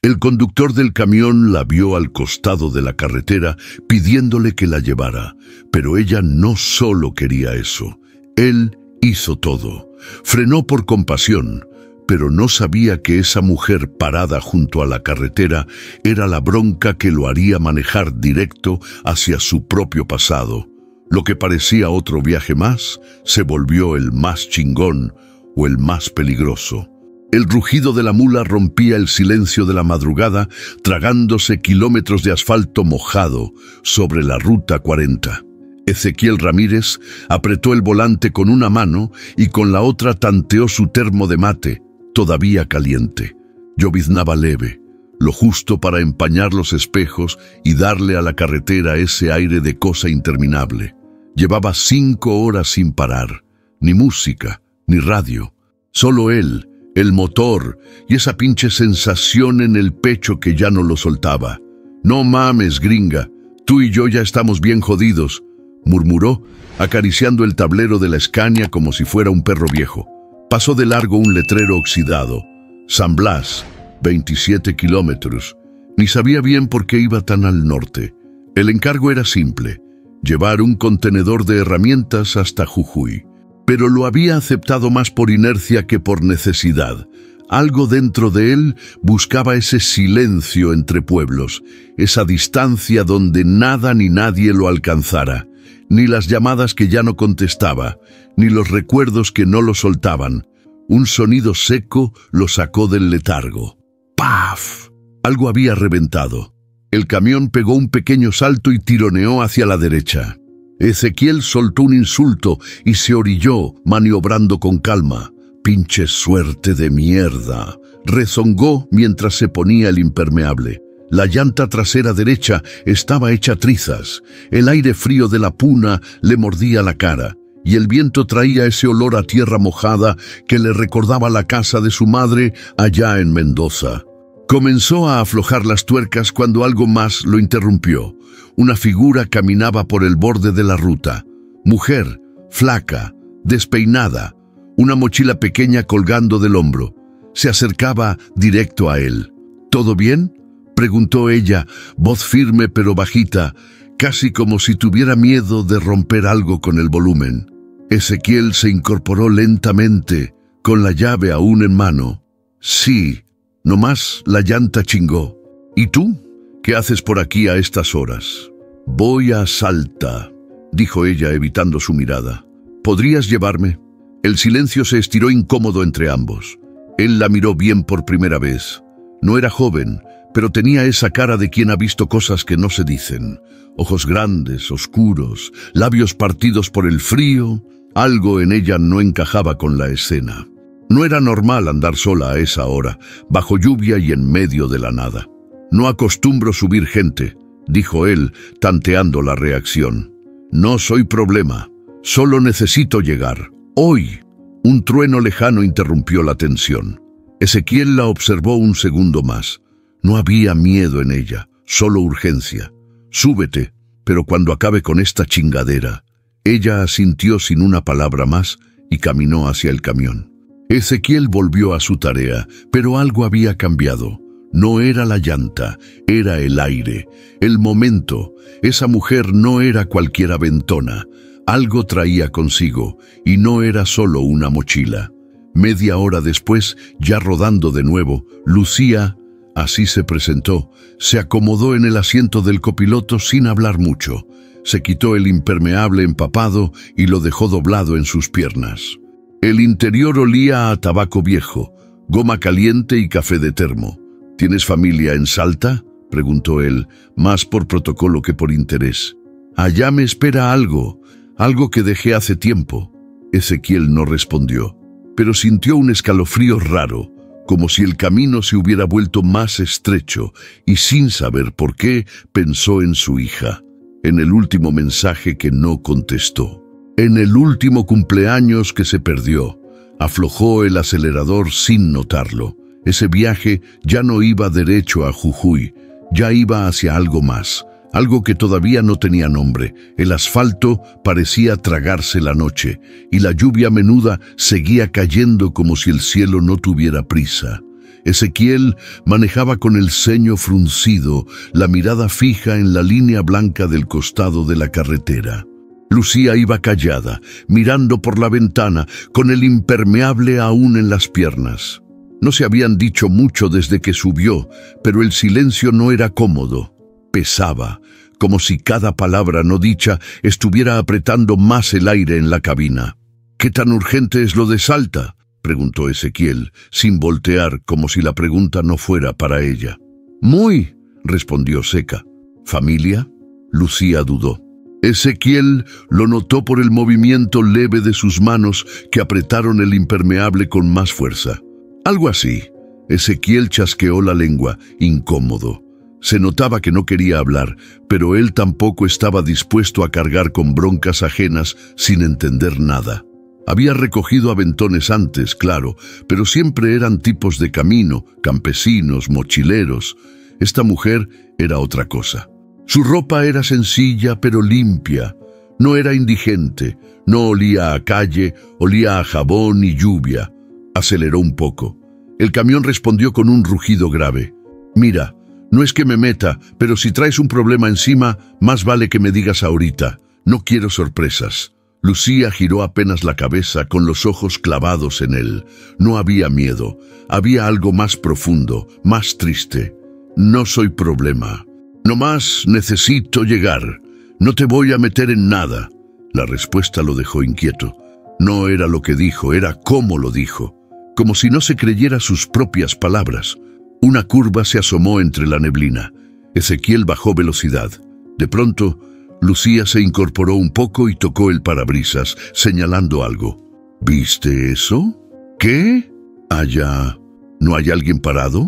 El conductor del camión la vio al costado de la carretera pidiéndole que la llevara, pero ella no solo quería eso. Él hizo todo. Frenó por compasión, pero no sabía que esa mujer parada junto a la carretera era la bronca que lo haría manejar directo hacia su propio pasado. Lo que parecía otro viaje más, se volvió el más chingón o el más peligroso. El rugido de la mula rompía el silencio de la madrugada, tragándose kilómetros de asfalto mojado sobre la Ruta 40. Ezequiel Ramírez apretó el volante con una mano y con la otra tanteó su termo de mate, todavía caliente. Lloviznaba leve, lo justo para empañar los espejos y darle a la carretera ese aire de cosa interminable. Llevaba 5 horas sin parar, ni música, ni radio, solo él, el motor y esa pinche sensación en el pecho que ya no lo soltaba. «No mames, gringa, tú y yo ya estamos bien jodidos», murmuró, acariciando el tablero de la Scania como si fuera un perro viejo. Pasó de largo un letrero oxidado. San Blas, 27 kilómetros. Ni sabía bien por qué iba tan al norte. El encargo era simple: llevar un contenedor de herramientas hasta Jujuy. Pero lo había aceptado más por inercia que por necesidad. Algo dentro de él buscaba ese silencio entre pueblos, esa distancia donde nada ni nadie lo alcanzara, ni las llamadas que ya no contestaba, ni los recuerdos que no lo soltaban. Un sonido seco lo sacó del letargo. ¡Paf! Algo había reventado. El camión pegó un pequeño salto y tironeó hacia la derecha. Ezequiel soltó un insulto y se orilló, maniobrando con calma. «Pinche suerte de mierda», rezongó mientras se ponía el impermeable. La llanta trasera derecha estaba hecha trizas. El aire frío de la puna le mordía la cara, y el viento traía ese olor a tierra mojada que le recordaba la casa de su madre allá en Mendoza. Comenzó a aflojar las tuercas cuando algo más lo interrumpió. Una figura caminaba por el borde de la ruta. Mujer, flaca, despeinada, una mochila pequeña colgando del hombro. Se acercaba directo a él. «¿Todo bien?», preguntó ella, voz firme pero bajita, casi como si tuviera miedo de romper algo con el volumen. Ezequiel se incorporó lentamente, con la llave aún en mano. «Sí, nomás la llanta chingó. ¿Y tú? ¿Qué haces por aquí a estas horas?» «Voy a Salta», dijo ella evitando su mirada. «¿Podrías llevarme?». El silencio se estiró incómodo entre ambos. Él la miró bien por primera vez. No era joven, pero tenía esa cara de quien ha visto cosas que no se dicen. Ojos grandes, oscuros, labios partidos por el frío. Algo en ella no encajaba con la escena. No era normal andar sola a esa hora, bajo lluvia y en medio de la nada. «No acostumbro subir gente», dijo él, tanteando la reacción. «No soy problema, solo necesito llegar. Hoy». Un trueno lejano interrumpió la tensión. Ezequiel la observó un segundo más. No había miedo en ella, solo urgencia. «Súbete, pero cuando acabe con esta chingadera». Ella asintió sin una palabra más y caminó hacia el camión. Ezequiel volvió a su tarea, pero algo había cambiado. No era la llanta, era el aire, el momento. Esa mujer no era cualquier aventona. Algo traía consigo, y no era solo una mochila. Media hora después, ya rodando de nuevo, Lucía, así se presentó, se acomodó en el asiento del copiloto sin hablar mucho. Se quitó el impermeable empapado y lo dejó doblado en sus piernas. El interior olía a tabaco viejo, goma caliente y café de termo. «¿Tienes familia en Salta?», preguntó él, más por protocolo que por interés. «Allá me espera algo que dejé hace tiempo». Ezequiel no respondió, pero sintió un escalofrío raro, como si el camino se hubiera vuelto más estrecho, y sin saber por qué, pensó en su hija, en el último mensaje que no contestó, en el último cumpleaños que se perdió. Aflojó el acelerador sin notarlo. Ese viaje ya no iba derecho a Jujuy, ya iba hacia algo más, algo que todavía no tenía nombre. El asfalto parecía tragarse la noche, y la lluvia menuda seguía cayendo como si el cielo no tuviera prisa. Ezequiel manejaba con el ceño fruncido, la mirada fija en la línea blanca del costado de la carretera. Lucía iba callada, mirando por la ventana, con el impermeable aún en las piernas. No se habían dicho mucho desde que subió, pero el silencio no era cómodo. Pesaba, como si cada palabra no dicha estuviera apretando más el aire en la cabina. «¿Qué tan urgente es lo de Salta?», preguntó Ezequiel, sin voltear, como si la pregunta no fuera para ella. «Muy», respondió seca. «¿Familia?», Lucía dudó. Ezequiel lo notó por el movimiento leve de sus manos que apretaron el impermeable con más fuerza. Algo así. Ezequiel chasqueó la lengua, incómodo. Se notaba que no quería hablar, pero él tampoco estaba dispuesto a cargar con broncas ajenas sin entender nada. Había recogido aventones antes, claro, pero siempre eran tipos de camino, campesinos, mochileros. Esta mujer era otra cosa. Su ropa era sencilla pero limpia. No era indigente, no olía a calle, olía a jabón y lluvia. Aceleró un poco. El camión respondió con un rugido grave. «Mira, no es que me meta, pero si traes un problema encima, más vale que me digas ahorita. No quiero sorpresas». Lucía giró apenas la cabeza con los ojos clavados en él. No había miedo, había algo más profundo, más triste. «No soy problema. Nomás necesito llegar. No te voy a meter en nada». La respuesta lo dejó inquieto. No era lo que dijo, era cómo lo dijo. Como si no se creyera sus propias palabras. Una curva se asomó entre la neblina. Ezequiel bajó velocidad. De pronto, Lucía se incorporó un poco y tocó el parabrisas, señalando algo. «¿Viste eso? ¿Qué? Allá. ¿No hay alguien parado?»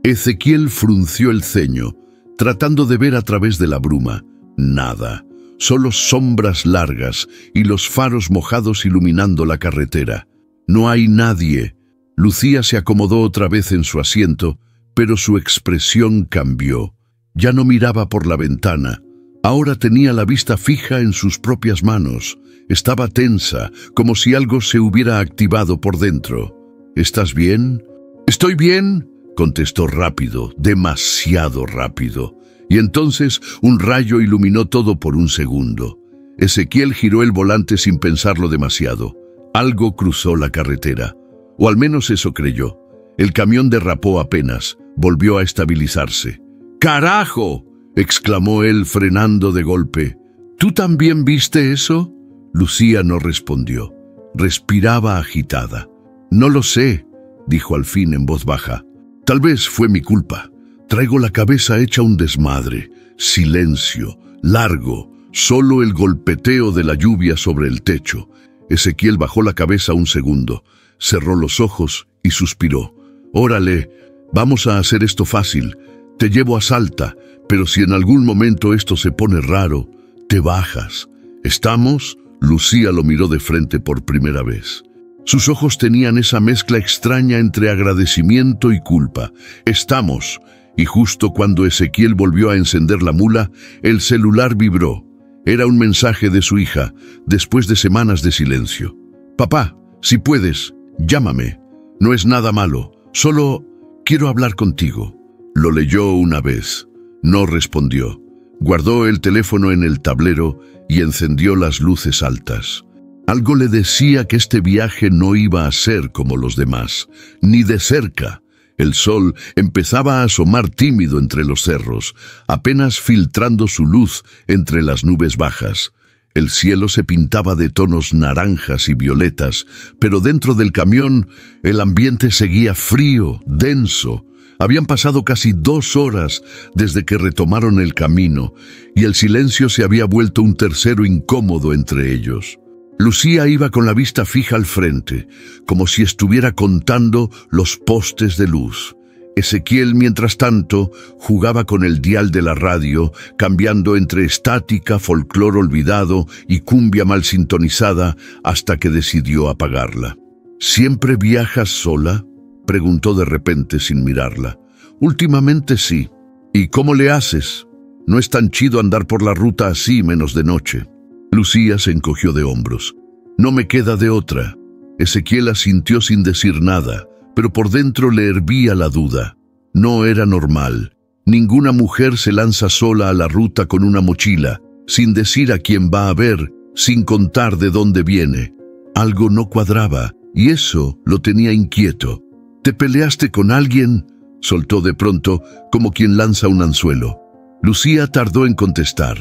Ezequiel frunció el ceño, tratando de ver a través de la bruma. Nada. Solo sombras largas y los faros mojados iluminando la carretera. «No hay nadie». Lucía se acomodó otra vez en su asiento, pero su expresión cambió. Ya no miraba por la ventana. Ahora tenía la vista fija en sus propias manos. Estaba tensa, como si algo se hubiera activado por dentro. «¿Estás bien?» «Estoy bien», contestó rápido, demasiado rápido. Y entonces un rayo iluminó todo por un segundo. Ezequiel giró el volante sin pensarlo demasiado. Algo cruzó la carretera. O al menos eso creyó. El camión derrapó apenas, volvió a estabilizarse. «¡Carajo!», exclamó él frenando de golpe. «¿Tú también viste eso?». Lucía no respondió. Respiraba agitada. «No lo sé», dijo al fin en voz baja. «Tal vez fue mi culpa. Traigo la cabeza hecha un desmadre. Silencio, largo, solo el golpeteo de la lluvia sobre el techo». Ezequiel bajó la cabeza un segundo, cerró los ojos y suspiró. «Órale, vamos a hacer esto fácil. Te llevo a Salta, pero si en algún momento esto se pone raro, te bajas. ¿Estamos?». Lucía lo miró de frente por primera vez. Sus ojos tenían esa mezcla extraña entre agradecimiento y culpa. «Estamos». Y justo cuando Ezequiel volvió a encender la mula, el celular vibró. Era un mensaje de su hija, después de semanas de silencio. «Papá, si puedes, llámame. No es nada malo, solo quiero hablar contigo». Lo leyó una vez. No respondió. Guardó el teléfono en el tablero y encendió las luces altas. Algo le decía que este viaje no iba a ser como los demás, ni de cerca. El sol empezaba a asomar tímido entre los cerros, apenas filtrando su luz entre las nubes bajas. El cielo se pintaba de tonos naranjas y violetas, pero dentro del camión el ambiente seguía frío, denso. Habían pasado casi 2 horas desde que retomaron el camino, y el silencio se había vuelto un tercero incómodo entre ellos. Lucía iba con la vista fija al frente, como si estuviera contando los postes de luz. Ezequiel, mientras tanto, jugaba con el dial de la radio, cambiando entre estática, folclor olvidado y cumbia mal sintonizada, hasta que decidió apagarla. «¿Siempre viajas sola?», preguntó de repente sin mirarla. «Últimamente sí». «¿Y cómo le haces? No es tan chido andar por la ruta así, menos de noche». Lucía se encogió de hombros. «No me queda de otra». Ezequiel asintió sin decir nada, pero por dentro le hervía la duda. No era normal. Ninguna mujer se lanza sola a la ruta con una mochila, sin decir a quién va a ver, sin contar de dónde viene. Algo no cuadraba, y eso lo tenía inquieto. ¿Te peleaste con alguien?, soltó de pronto, como quien lanza un anzuelo. Lucía tardó en contestar.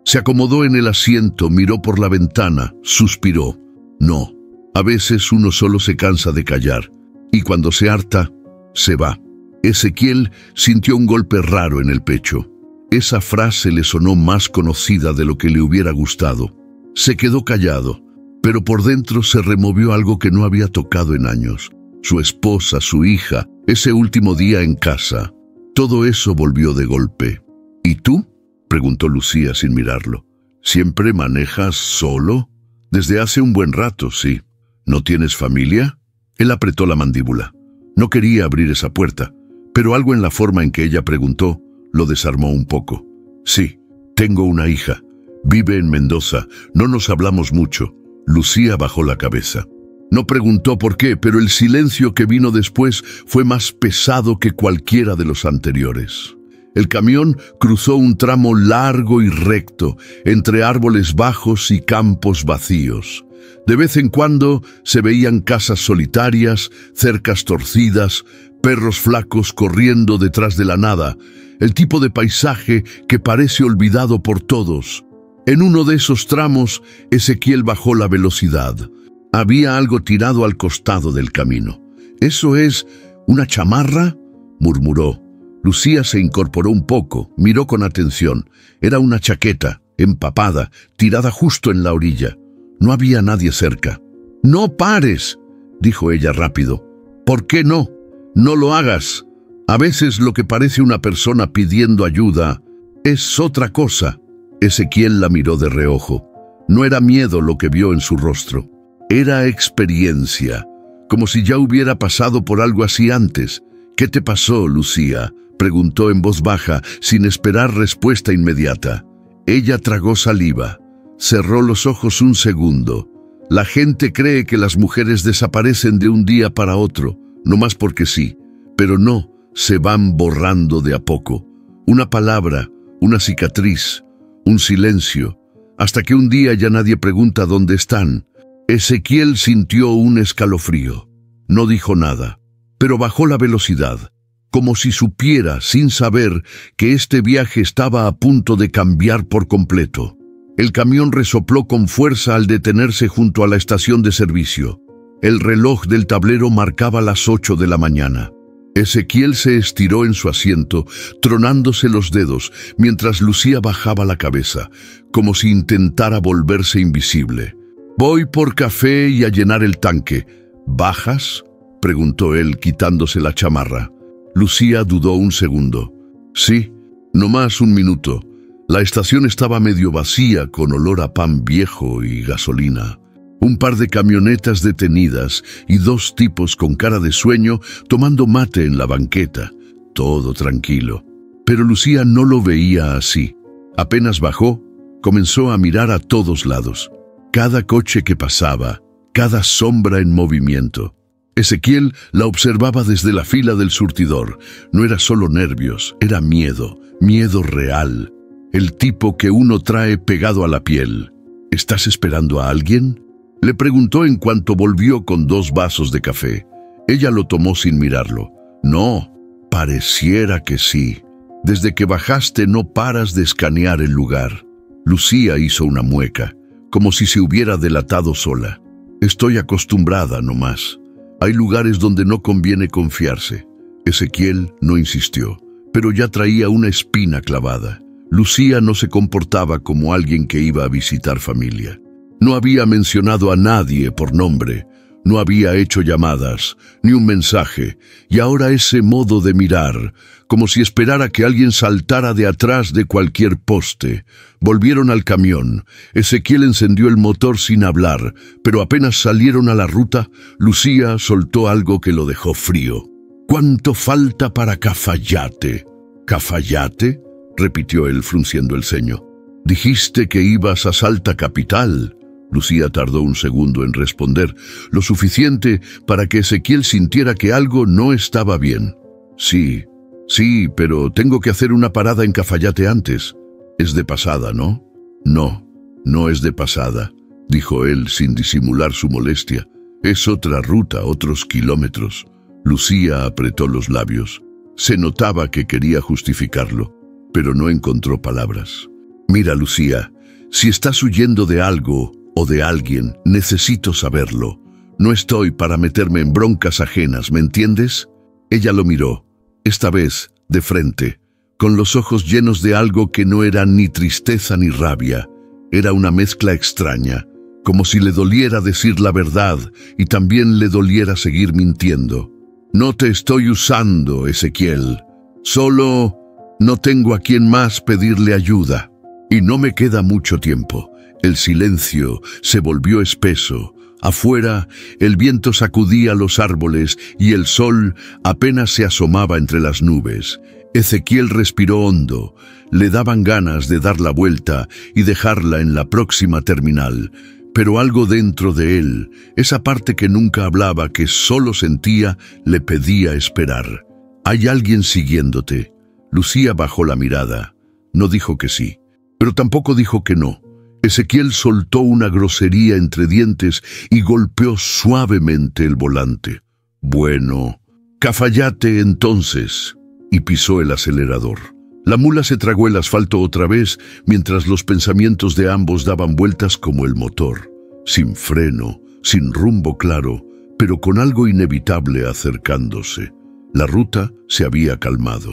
Se acomodó en el asiento, miró por la ventana, suspiró. No, a veces uno solo se cansa de callar, y cuando se harta, se va. Ezequiel sintió un golpe raro en el pecho. Esa frase le sonó más conocida de lo que le hubiera gustado. Se quedó callado, pero por dentro se removió algo que no había tocado en años. Su esposa, su hija, ese último día en casa. Todo eso volvió de golpe. ¿Y tú?, preguntó Lucía sin mirarlo. ¿Siempre manejas solo? Desde hace un buen rato, sí. ¿No tienes familia? Él apretó la mandíbula. No quería abrir esa puerta, pero algo en la forma en que ella preguntó lo desarmó un poco. Sí, tengo una hija. Vive en Mendoza. No nos hablamos mucho. Lucía bajó la cabeza. No preguntó por qué, pero el silencio que vino después fue más pesado que cualquiera de los anteriores. El camión cruzó un tramo largo y recto, entre árboles bajos y campos vacíos. De vez en cuando se veían casas solitarias, cercas torcidas, perros flacos corriendo detrás de la nada, el tipo de paisaje que parece olvidado por todos. En uno de esos tramos, Ezequiel bajó la velocidad. Había algo tirado al costado del camino. «¿Eso es una chamarra?», murmuró. Lucía se incorporó un poco, miró con atención. Era una chaqueta, empapada, tirada justo en la orilla. No había nadie cerca. «¡No pares!», dijo ella rápido. «¿Por qué no? No lo hagas. A veces lo que parece una persona pidiendo ayuda es otra cosa». Ezequiel la miró de reojo. No era miedo lo que vio en su rostro. Era experiencia, como si ya hubiera pasado por algo así antes. «¿Qué te pasó, Lucía?», preguntó en voz baja, sin esperar respuesta inmediata. Ella tragó saliva. Cerró los ojos un segundo. La gente cree que las mujeres desaparecen de un día para otro, no más porque sí, pero no, se van borrando de a poco. Una palabra, una cicatriz, un silencio, hasta que un día ya nadie pregunta dónde están. Ezequiel sintió un escalofrío. No dijo nada, pero bajó la velocidad, como si supiera, sin saber, que este viaje estaba a punto de cambiar por completo. El camión resopló con fuerza al detenerse junto a la estación de servicio. El reloj del tablero marcaba las 8 de la mañana. Ezequiel se estiró en su asiento, tronándose los dedos, mientras Lucía bajaba la cabeza, como si intentara volverse invisible. «Voy por café y a llenar el tanque. ¿Bajas?», preguntó él, quitándose la chamarra. Lucía dudó un segundo. «Sí, nomás un minuto». La estación estaba medio vacía, con olor a pan viejo y gasolina. Un par de camionetas detenidas y 2 tipos con cara de sueño tomando mate en la banqueta. Todo tranquilo. Pero Lucía no lo veía así. Apenas bajó, comenzó a mirar a todos lados. Cada coche que pasaba, cada sombra en movimiento. Ezequiel la observaba desde la fila del surtidor. No era solo nervios, era miedo, miedo real. El tipo que uno trae pegado a la piel. «¿Estás esperando a alguien?», le preguntó en cuanto volvió con 2 vasos de café. Ella lo tomó sin mirarlo. «No, pareciera que sí. Desde que bajaste no paras de escanear el lugar». Lucía hizo una mueca, como si se hubiera delatado sola. «Estoy acostumbrada nomás. Hay lugares donde no conviene confiarse». Ezequiel no insistió, pero ya traía una espina clavada. Lucía no se comportaba como alguien que iba a visitar familia. No había mencionado a nadie por nombre, no había hecho llamadas, ni un mensaje, y ahora ese modo de mirar, como si esperara que alguien saltara de atrás de cualquier poste. Volvieron al camión. Ezequiel encendió el motor sin hablar, pero apenas salieron a la ruta, Lucía soltó algo que lo dejó frío. «¿Cuánto falta para Cafayate?». «¿Cafayate?», repitió él frunciendo el ceño. «Dijiste que ibas a Salta Capital». Lucía tardó un segundo en responder, lo suficiente para que Ezequiel sintiera que algo no estaba bien. Sí, pero tengo que hacer una parada en Cafayate antes. Es de pasada, ¿no? No es de pasada, dijo él sin disimular su molestia. Es otra ruta, otros kilómetros. Lucía apretó los labios. Se notaba que quería justificarlo, pero no encontró palabras. Mira, Lucía, si estás huyendo de algo o de alguien, necesito saberlo. No estoy para meterme en broncas ajenas, ¿me entiendes? Ella lo miró, esta vez de frente, con los ojos llenos de algo que no era ni tristeza ni rabia. Era una mezcla extraña, como si le doliera decir la verdad y también le doliera seguir mintiendo. No te estoy usando, Ezequiel. Solo no tengo a quien más pedirle ayuda. Y no me queda mucho tiempo. El silencio se volvió espeso. Afuera, el viento sacudía los árboles y el sol apenas se asomaba entre las nubes. Ezequiel respiró hondo. Le daban ganas de dar la vuelta y dejarla en la próxima terminal. Pero algo dentro de él, esa parte que nunca hablaba, que solo sentía, le pedía esperar. «Hay alguien siguiéndote». Lucía bajó la mirada. No dijo que sí, pero tampoco dijo que no. Ezequiel soltó una grosería entre dientes y golpeó suavemente el volante. «Bueno, Cafayate entonces», y pisó el acelerador. La mula se tragó el asfalto otra vez, mientras los pensamientos de ambos daban vueltas como el motor, sin freno, sin rumbo claro, pero con algo inevitable acercándose. La ruta se había calmado.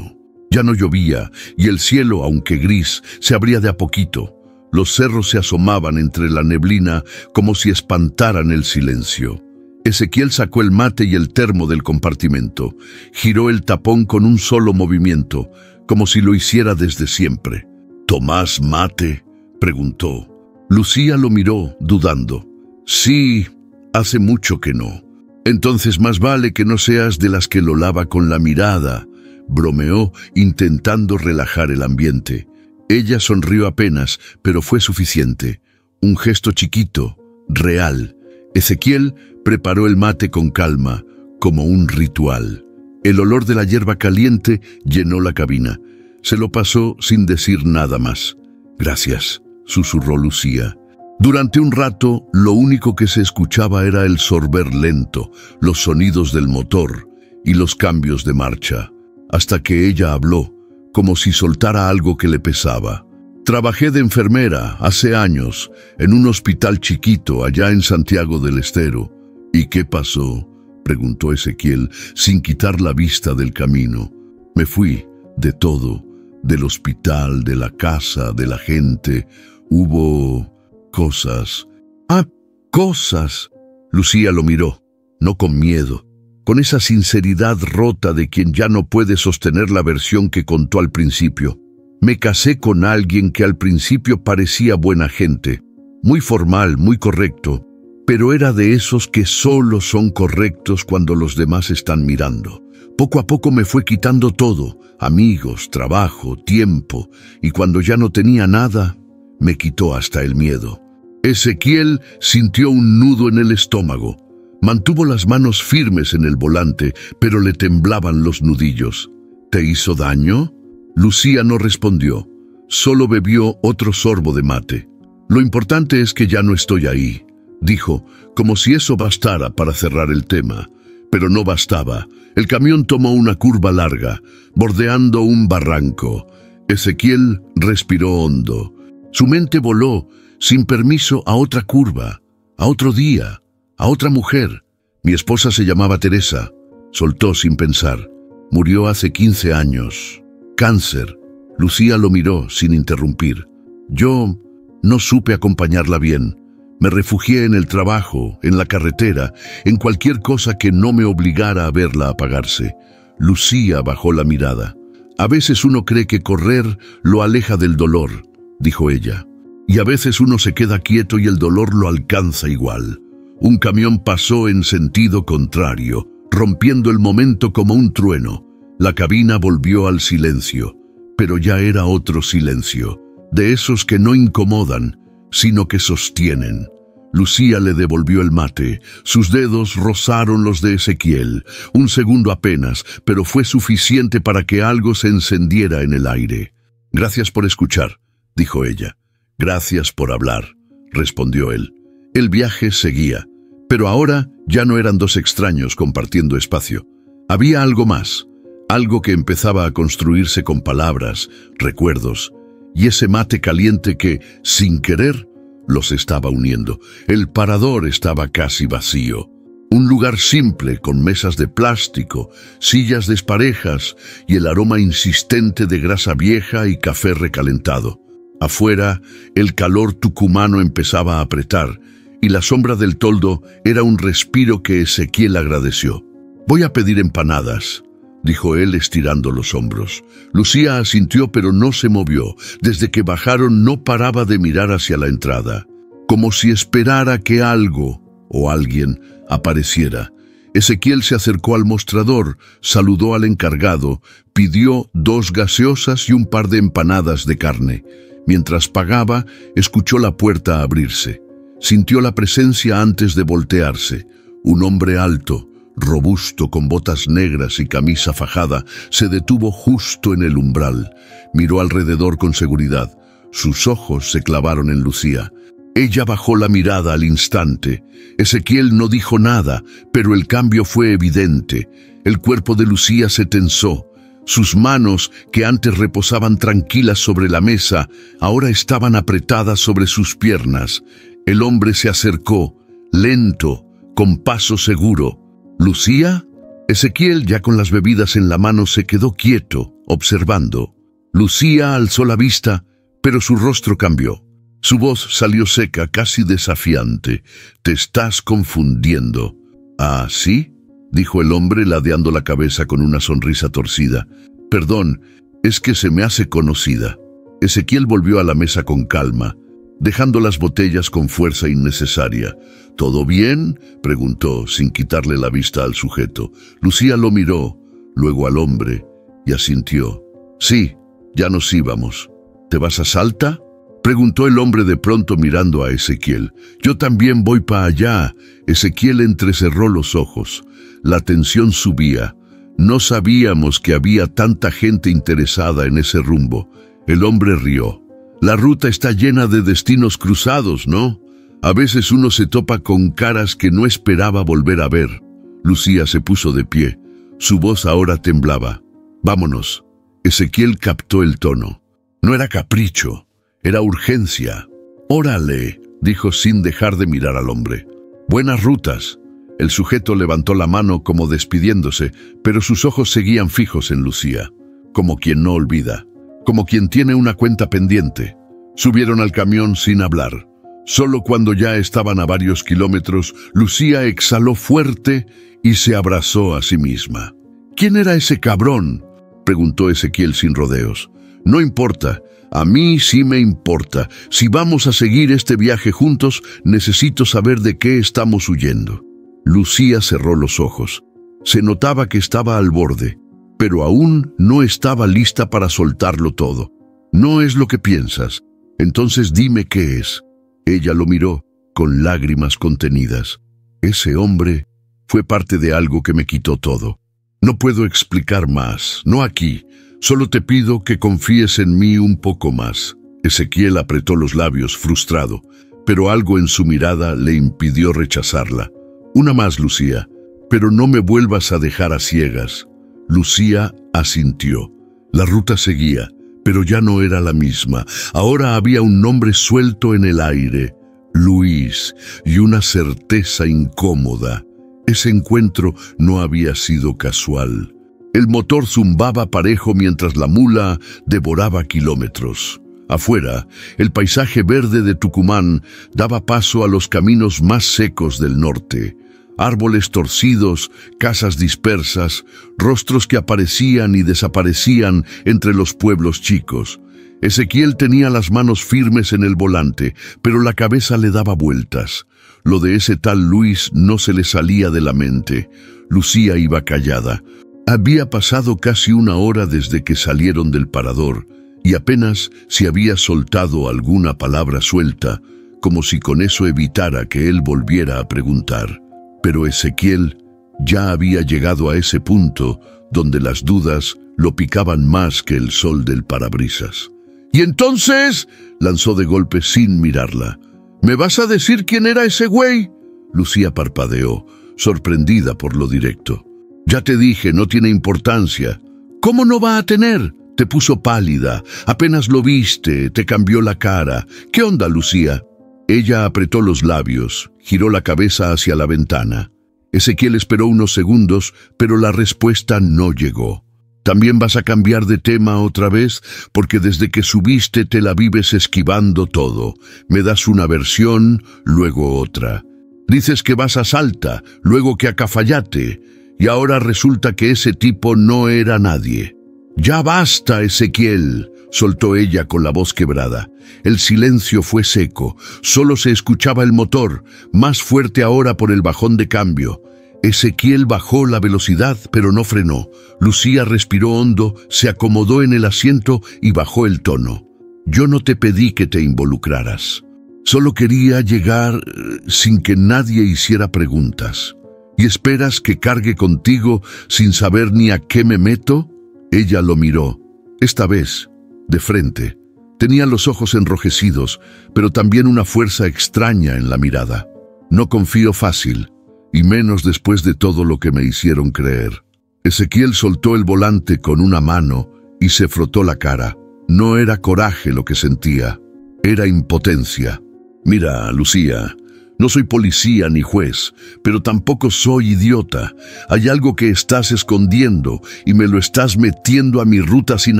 Ya no llovía, y el cielo, aunque gris, se abría de a poquito. Los cerros se asomaban entre la neblina como si espantaran el silencio. Ezequiel sacó el mate y el termo del compartimento. Giró el tapón con un solo movimiento, como si lo hiciera desde siempre. «¿Tomás mate?», preguntó. Lucía lo miró, dudando. «Sí, hace mucho que no». «Entonces más vale que no seas de las que lo lava con la mirada», bromeó, intentando relajar el ambiente. Ella sonrió apenas, pero fue suficiente. Un gesto chiquito, real. Ezequiel preparó el mate con calma, como un ritual. El olor de la hierba caliente llenó la cabina. Se lo pasó sin decir nada más. «Gracias», susurró Lucía. Durante un rato, lo único que se escuchaba era el sorber lento, los sonidos del motor y los cambios de marcha, hasta que ella habló, como si soltara algo que le pesaba. «Trabajé de enfermera hace años, en un hospital chiquito allá en Santiago del Estero». «¿Y qué pasó?», preguntó Ezequiel, sin quitar la vista del camino. «Me fui, de todo, del hospital, de la casa, de la gente. Hubo cosas». «Ah, cosas». Lucía lo miró, no con miedo, con esa sinceridad rota de quien ya no puede sostener la versión que contó al principio. «Me casé con alguien que al principio parecía buena gente, muy formal, muy correcto, pero era de esos que solo son correctos cuando los demás están mirando. Poco a poco me fue quitando todo, amigos, trabajo, tiempo, y cuando ya no tenía nada, me quitó hasta el miedo». Ezequiel sintió un nudo en el estómago. Mantuvo las manos firmes en el volante, pero le temblaban los nudillos. «¿Te hizo daño?». Lucía no respondió, solo bebió otro sorbo de mate. «Lo importante es que ya no estoy ahí», dijo, como si eso bastara para cerrar el tema. Pero no bastaba. El camión tomó una curva larga, bordeando un barranco. Ezequiel respiró hondo. Su mente voló, sin permiso, a otra curva, a otro día, a otra mujer. «Mi esposa se llamaba Teresa», soltó sin pensar. «Murió hace 15 años. Cáncer». Lucía lo miró sin interrumpir. «Yo no supe acompañarla bien. Me refugié en el trabajo, en la carretera, en cualquier cosa que no me obligara a verla apagarse». Lucía bajó la mirada. «A veces uno cree que correr lo aleja del dolor», dijo ella. «Y a veces uno se queda quieto y el dolor lo alcanza igual». Un camión pasó en sentido contrario, rompiendo el momento como un trueno. La cabina volvió al silencio, pero ya era otro silencio, de esos que no incomodan, sino que sostienen. Lucía le devolvió el mate. Sus dedos rozaron los de Ezequiel. Un segundo apenas, pero fue suficiente para que algo se encendiera en el aire. «Gracias por escuchar», dijo ella. «Gracias por hablar», respondió él. El viaje seguía, pero ahora ya no eran dos extraños compartiendo espacio. Había algo más, algo que empezaba a construirse con palabras, recuerdos, y ese mate caliente que, sin querer, los estaba uniendo. El parador estaba casi vacío. Un lugar simple, con mesas de plástico, sillas desparejas y el aroma insistente de grasa vieja y café recalentado. Afuera, el calor tucumano empezaba a apretar, y la sombra del toldo era un respiro que Ezequiel agradeció. «Voy a pedir empanadas», dijo él estirando los hombros. Lucía asintió, pero no se movió. Desde que bajaron no paraba de mirar hacia la entrada, como si esperara que algo o alguien apareciera. Ezequiel se acercó al mostrador, saludó al encargado, pidió 2 gaseosas y un par de empanadas de carne. Mientras pagaba, escuchó la puerta abrirse. Sintió la presencia antes de voltearse. Un hombre alto, robusto, con botas negras y camisa fajada, se detuvo justo en el umbral. Miró alrededor con seguridad. Sus ojos se clavaron en Lucía. Ella bajó la mirada al instante. Ezequiel no dijo nada, pero el cambio fue evidente. El cuerpo de Lucía se tensó. Sus manos, que antes reposaban tranquilas sobre la mesa, ahora estaban apretadas sobre sus piernas. El hombre se acercó, lento, con paso seguro. «¿Lucía?» Ezequiel, ya con las bebidas en la mano, se quedó quieto, observando. Lucía alzó la vista, pero su rostro cambió. Su voz salió seca, casi desafiante. «Te estás confundiendo». «¿Ah, sí?», dijo el hombre, ladeando la cabeza con una sonrisa torcida. «Perdón, es que se me hace conocida». Ezequiel volvió a la mesa con calma, dejando las botellas con fuerza innecesaria. «¿Todo bien?», preguntó, sin quitarle la vista al sujeto. Lucía lo miró, luego al hombre, y asintió. «Sí, ya nos íbamos». «¿Te vas a Salta?», preguntó el hombre de pronto mirando a Ezequiel. «Yo también voy para allá». Ezequiel entrecerró los ojos. La tensión subía. No sabíamos que había tanta gente interesada en ese rumbo. El hombre rió. «La ruta está llena de destinos cruzados, ¿no? A veces uno se topa con caras que no esperaba volver a ver». Lucía se puso de pie. Su voz ahora temblaba. «Vámonos». Ezequiel captó el tono. No era capricho, era urgencia. «Órale», dijo sin dejar de mirar al hombre. «Buenas rutas». El sujeto levantó la mano como despidiéndose, pero sus ojos seguían fijos en Lucía, como quien no olvida, como quien tiene una cuenta pendiente. Subieron al camión sin hablar. Solo cuando ya estaban a varios kilómetros, Lucía exhaló fuerte y se abrazó a sí misma. «¿Quién era ese cabrón?», preguntó Ezequiel sin rodeos. «No importa, a mí sí me importa. Si vamos a seguir este viaje juntos, necesito saber de qué estamos huyendo». Lucía cerró los ojos. Se notaba que estaba al borde, pero aún no estaba lista para soltarlo todo. «No es lo que piensas. Entonces dime qué es». Ella lo miró, con lágrimas contenidas. «Ese hombre fue parte de algo que me quitó todo. No puedo explicar más, no aquí. Solo te pido que confíes en mí un poco más». Ezequiel apretó los labios, frustrado, pero algo en su mirada le impidió rechazarla. «Una más, Lucía, pero no me vuelvas a dejar a ciegas». Lucía asintió. La ruta seguía, pero ya no era la misma. Ahora había un nombre suelto en el aire, Luis, y una certeza incómoda. Ese encuentro no había sido casual. El motor zumbaba parejo mientras la mula devoraba kilómetros. Afuera, el paisaje verde de Tucumán daba paso a los caminos más secos del norte. Árboles torcidos, casas dispersas, rostros que aparecían y desaparecían entre los pueblos chicos. Ezequiel tenía las manos firmes en el volante, pero la cabeza le daba vueltas. Lo de ese tal Luis no se le salía de la mente. Lucía iba callada. Había pasado casi 1 hora desde que salieron del parador, y apenas si había soltado alguna palabra suelta, como si con eso evitara que él volviera a preguntar. Pero Ezequiel ya había llegado a ese punto donde las dudas lo picaban más que el sol del parabrisas. «¿Y entonces?», lanzó de golpe sin mirarla. «¿Me vas a decir quién era ese güey?». Lucía parpadeó, sorprendida por lo directo. «Ya te dije, no tiene importancia». «¿Cómo no va a tener?». «Te puso pálida, apenas lo viste, te cambió la cara. ¿Qué onda, Lucía?». Ella apretó los labios, giró la cabeza hacia la ventana. Ezequiel esperó unos segundos, pero la respuesta no llegó. «¿También vas a cambiar de tema otra vez? Porque desde que subiste te la vives esquivando todo. Me das una versión, luego otra. Dices que vas a Salta, luego que a Cafayate, y ahora resulta que ese tipo no era nadie». «Ya basta, Ezequiel», soltó ella con la voz quebrada. El silencio fue seco, solo se escuchaba el motor, más fuerte ahora por el bajón de cambio. Ezequiel bajó la velocidad, pero no frenó. Lucía respiró hondo, se acomodó en el asiento y bajó el tono. «Yo no te pedí que te involucraras. Solo quería llegar sin que nadie hiciera preguntas. ¿Y esperas que cargue contigo sin saber ni a qué me meto?». Ella lo miró, esta vez, de frente. Tenía los ojos enrojecidos, pero también una fuerza extraña en la mirada. «No confío fácil, y menos después de todo lo que me hicieron creer». Ezequiel soltó el volante con una mano y se frotó la cara. No era coraje lo que sentía, era impotencia. «Mira, Lucía, no soy policía ni juez, pero tampoco soy idiota. Hay algo que estás escondiendo y me lo estás metiendo a mi ruta sin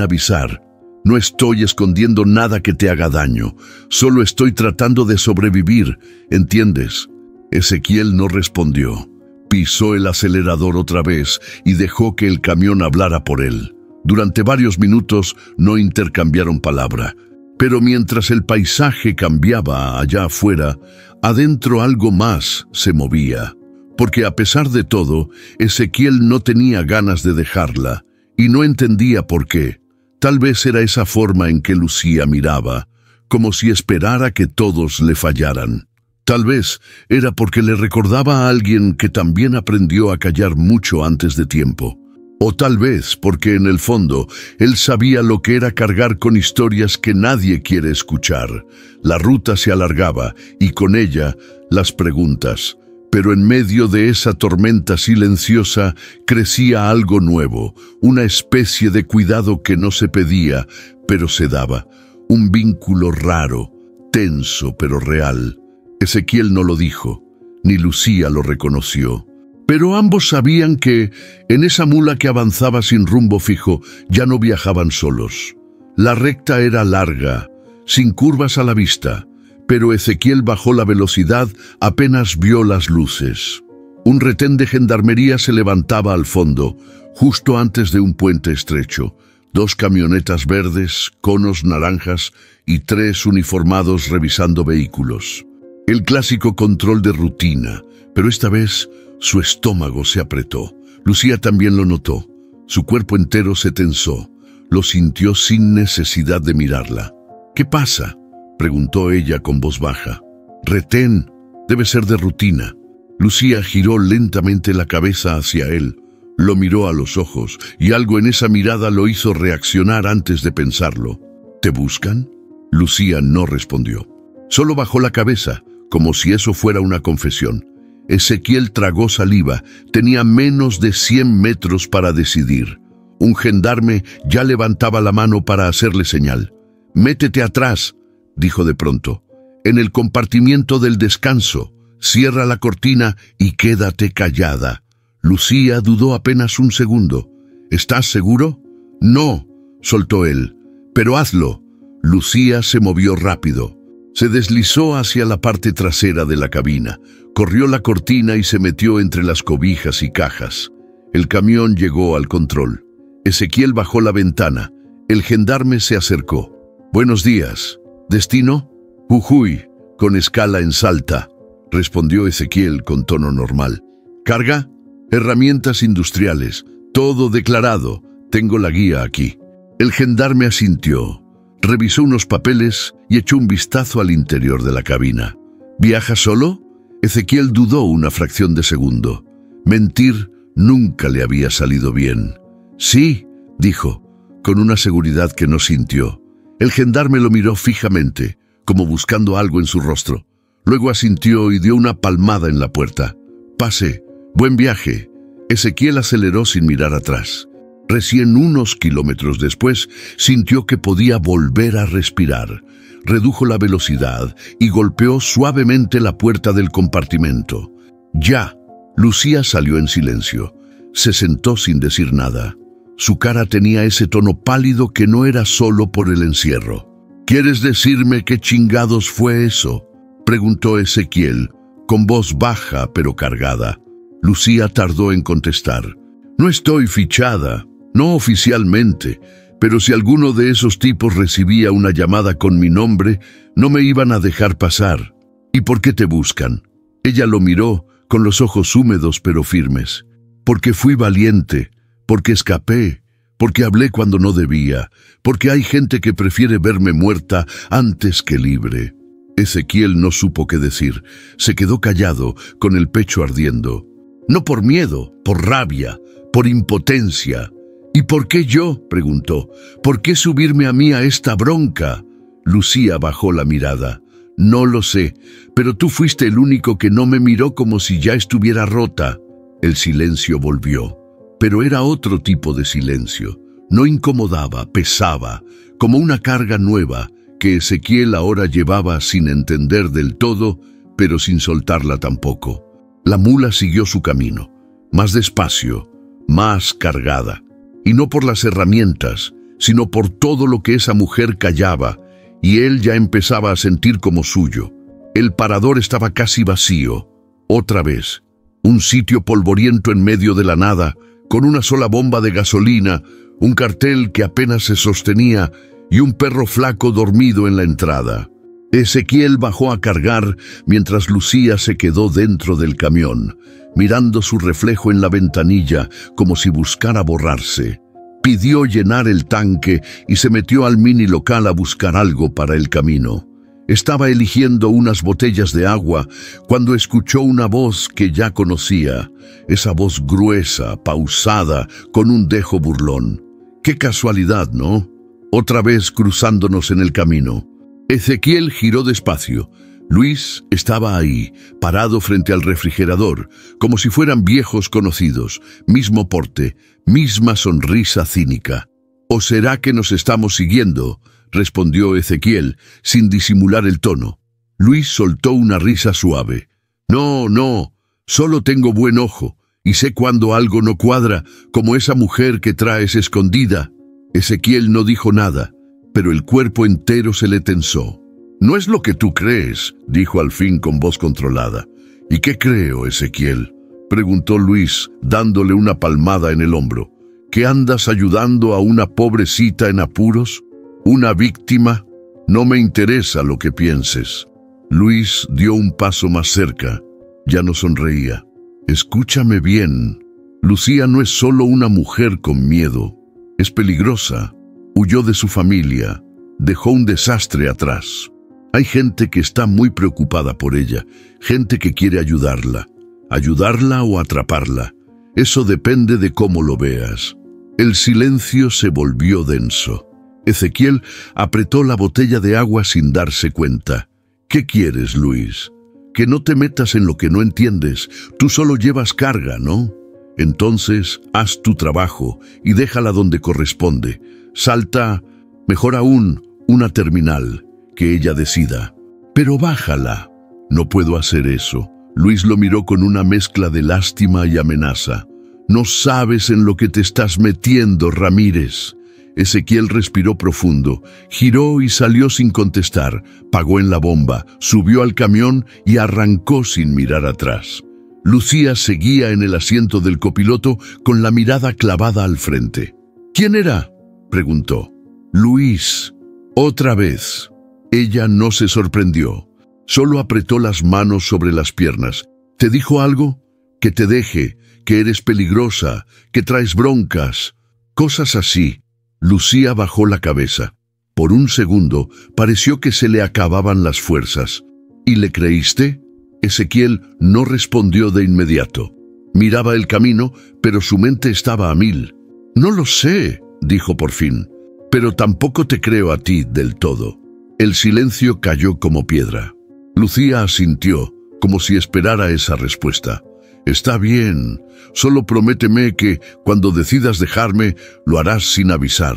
avisar. No estoy escondiendo nada que te haga daño, solo estoy tratando de sobrevivir, ¿entiendes?». Ezequiel no respondió. Pisó el acelerador otra vez y dejó que el camión hablara por él. Durante varios minutos no intercambiaron palabra. Pero mientras el paisaje cambiaba allá afuera, adentro algo más se movía. Porque a pesar de todo, Ezequiel no tenía ganas de dejarla, y no entendía por qué. Tal vez era esa forma en que Lucía miraba, como si esperara que todos le fallaran. Tal vez era porque le recordaba a alguien que también aprendió a callar mucho antes de tiempo. O tal vez porque en el fondo él sabía lo que era cargar con historias que nadie quiere escuchar. La ruta se alargaba y con ella las preguntas. Pero en medio de esa tormenta silenciosa crecía algo nuevo, una especie de cuidado que no se pedía, pero se daba. Un vínculo raro, tenso pero real. Ezequiel no lo dijo, ni Lucía lo reconoció. Pero ambos sabían que, en esa mula que avanzaba sin rumbo fijo, ya no viajaban solos. La recta era larga, sin curvas a la vista, pero Ezequiel bajó la velocidad apenas vio las luces. Un retén de gendarmería se levantaba al fondo, justo antes de un puente estrecho. 2 camionetas verdes, conos naranjas y 3 uniformados revisando vehículos. El clásico control de rutina, pero esta vez su estómago se apretó. Lucía también lo notó. Su cuerpo entero se tensó. Lo sintió sin necesidad de mirarla. «¿Qué pasa?», preguntó ella con voz baja. «Retén, debe ser de rutina». Lucía giró lentamente la cabeza hacia él. Lo miró a los ojos y algo en esa mirada lo hizo reaccionar antes de pensarlo. «¿Te buscan?». Lucía no respondió. Solo bajó la cabeza, como si eso fuera una confesión. Ezequiel tragó saliva. Tenía menos de 100 metros para decidir. Un gendarme ya levantaba la mano para hacerle señal. «Métete atrás», dijo de pronto. «En el compartimiento del descanso. Cierra la cortina y quédate callada». Lucía dudó apenas un segundo. «¿Estás seguro?». «No», soltó él. «Pero hazlo». Lucía se movió rápido. Se deslizó hacia la parte trasera de la cabina, corrió la cortina y se metió entre las cobijas y cajas. El camión llegó al control. Ezequiel bajó la ventana. El gendarme se acercó. «Buenos días. ¿Destino?». «Jujuy, con escala en Salta», respondió Ezequiel con tono normal. «¿Carga?». «Herramientas industriales. Todo declarado. Tengo la guía aquí». El gendarme asintió. Revisó unos papeles y echó un vistazo al interior de la cabina. ¿Viaja solo? Ezequiel dudó una fracción de segundo. Mentir nunca le había salido bien. Sí, dijo, con una seguridad que no sintió. El gendarme lo miró fijamente, como buscando algo en su rostro. Luego asintió y dio una palmada en la puerta. «Pase. Buen viaje». Ezequiel aceleró sin mirar atrás. Recién unos kilómetros después, sintió que podía volver a respirar. Redujo la velocidad y golpeó suavemente la puerta del compartimento. «Ya». Lucía salió en silencio. Se sentó sin decir nada. Su cara tenía ese tono pálido que no era solo por el encierro. «¿Quieres decirme qué chingados fue eso?», preguntó Ezequiel, con voz baja pero cargada. Lucía tardó en contestar. «No estoy fichada, no oficialmente, pero si alguno de esos tipos recibía una llamada con mi nombre, no me iban a dejar pasar. ¿Y por qué te buscan?». Ella lo miró, con los ojos húmedos pero firmes. «Porque fui valiente, porque escapé, porque hablé cuando no debía, porque hay gente que prefiere verme muerta antes que libre». Ezequiel no supo qué decir. Se quedó callado, con el pecho ardiendo. No por miedo, por rabia, por impotencia. «¿Y por qué yo?», preguntó. «¿Por qué subirme a mí a esta bronca?». Lucía bajó la mirada. «No lo sé, pero tú fuiste el único que no me miró como si ya estuviera rota». El silencio volvió, pero era otro tipo de silencio. No incomodaba, pesaba, como una carga nueva que Ezequiel ahora llevaba sin entender del todo, pero sin soltarla tampoco. La mula siguió su camino, más despacio, más cargada, y no por las herramientas, sino por todo lo que esa mujer callaba, y él ya empezaba a sentir como suyo. El parador estaba casi vacío. Otra vez, un sitio polvoriento en medio de la nada, con una sola bomba de gasolina, un cartel que apenas se sostenía y un perro flaco dormido en la entrada. Ezequiel bajó a cargar mientras Lucía se quedó dentro del camión, mirando su reflejo en la ventanilla como si buscara borrarse. Pidió llenar el tanque y se metió al mini local a buscar algo para el camino. Estaba eligiendo unas botellas de agua cuando escuchó una voz que ya conocía, esa voz gruesa, pausada, con un dejo burlón. Qué casualidad, ¿no? Otra vez cruzándonos en el camino. Ezequiel giró despacio. Luis estaba ahí, parado frente al refrigerador, como si fueran viejos conocidos, mismo porte, misma sonrisa cínica. «¿O será que nos estamos siguiendo?», respondió Ezequiel, sin disimular el tono. Luis soltó una risa suave. «No, no, solo tengo buen ojo, y sé cuando algo no cuadra, como esa mujer que traes escondida». Ezequiel no dijo nada, pero el cuerpo entero se le tensó. «No es lo que tú crees», dijo al fin con voz controlada. «¿Y qué creo, Ezequiel?», preguntó Luis, dándole una palmada en el hombro. «¿Que andas ayudando a una pobrecita en apuros? ¿Una víctima? No me interesa lo que pienses». Luis dio un paso más cerca. Ya no sonreía. «Escúchame bien. Lucía no es solo una mujer con miedo. Es peligrosa. Huyó de su familia. Dejó un desastre atrás. Hay gente que está muy preocupada por ella. Gente que quiere ayudarla. Ayudarla o atraparla. Eso depende de cómo lo veas». El silencio se volvió denso. Ezequiel apretó la botella de agua sin darse cuenta. «¿Qué quieres, Luis? Que no te metas en lo que no entiendes. Tú solo llevas carga, ¿no? Entonces, haz tu trabajo y déjala donde corresponde. Salta, mejor aún, una terminal, que ella decida. Pero bájala». «No puedo hacer eso». Luis lo miró con una mezcla de lástima y amenaza. «No sabes en lo que te estás metiendo, Ramírez». Ezequiel respiró profundo, giró y salió sin contestar, pagó en la bomba, subió al camión y arrancó sin mirar atrás. Lucía seguía en el asiento del copiloto con la mirada clavada al frente. «¿Quién era?», preguntó. «Luis». Otra vez. Ella no se sorprendió, solo apretó las manos sobre las piernas. «¿Te dijo algo? Que te deje, que eres peligrosa, que traes broncas». Cosas así. Lucía bajó la cabeza. Por un segundo pareció que se le acababan las fuerzas. ¿Y le creíste? Ezequiel no respondió de inmediato. Miraba el camino, pero su mente estaba a mil. «No lo sé», dijo por fin, «pero tampoco te creo a ti del todo». El silencio cayó como piedra. Lucía asintió, como si esperara esa respuesta. «Está bien, solo prométeme que, cuando decidas dejarme, lo harás sin avisar.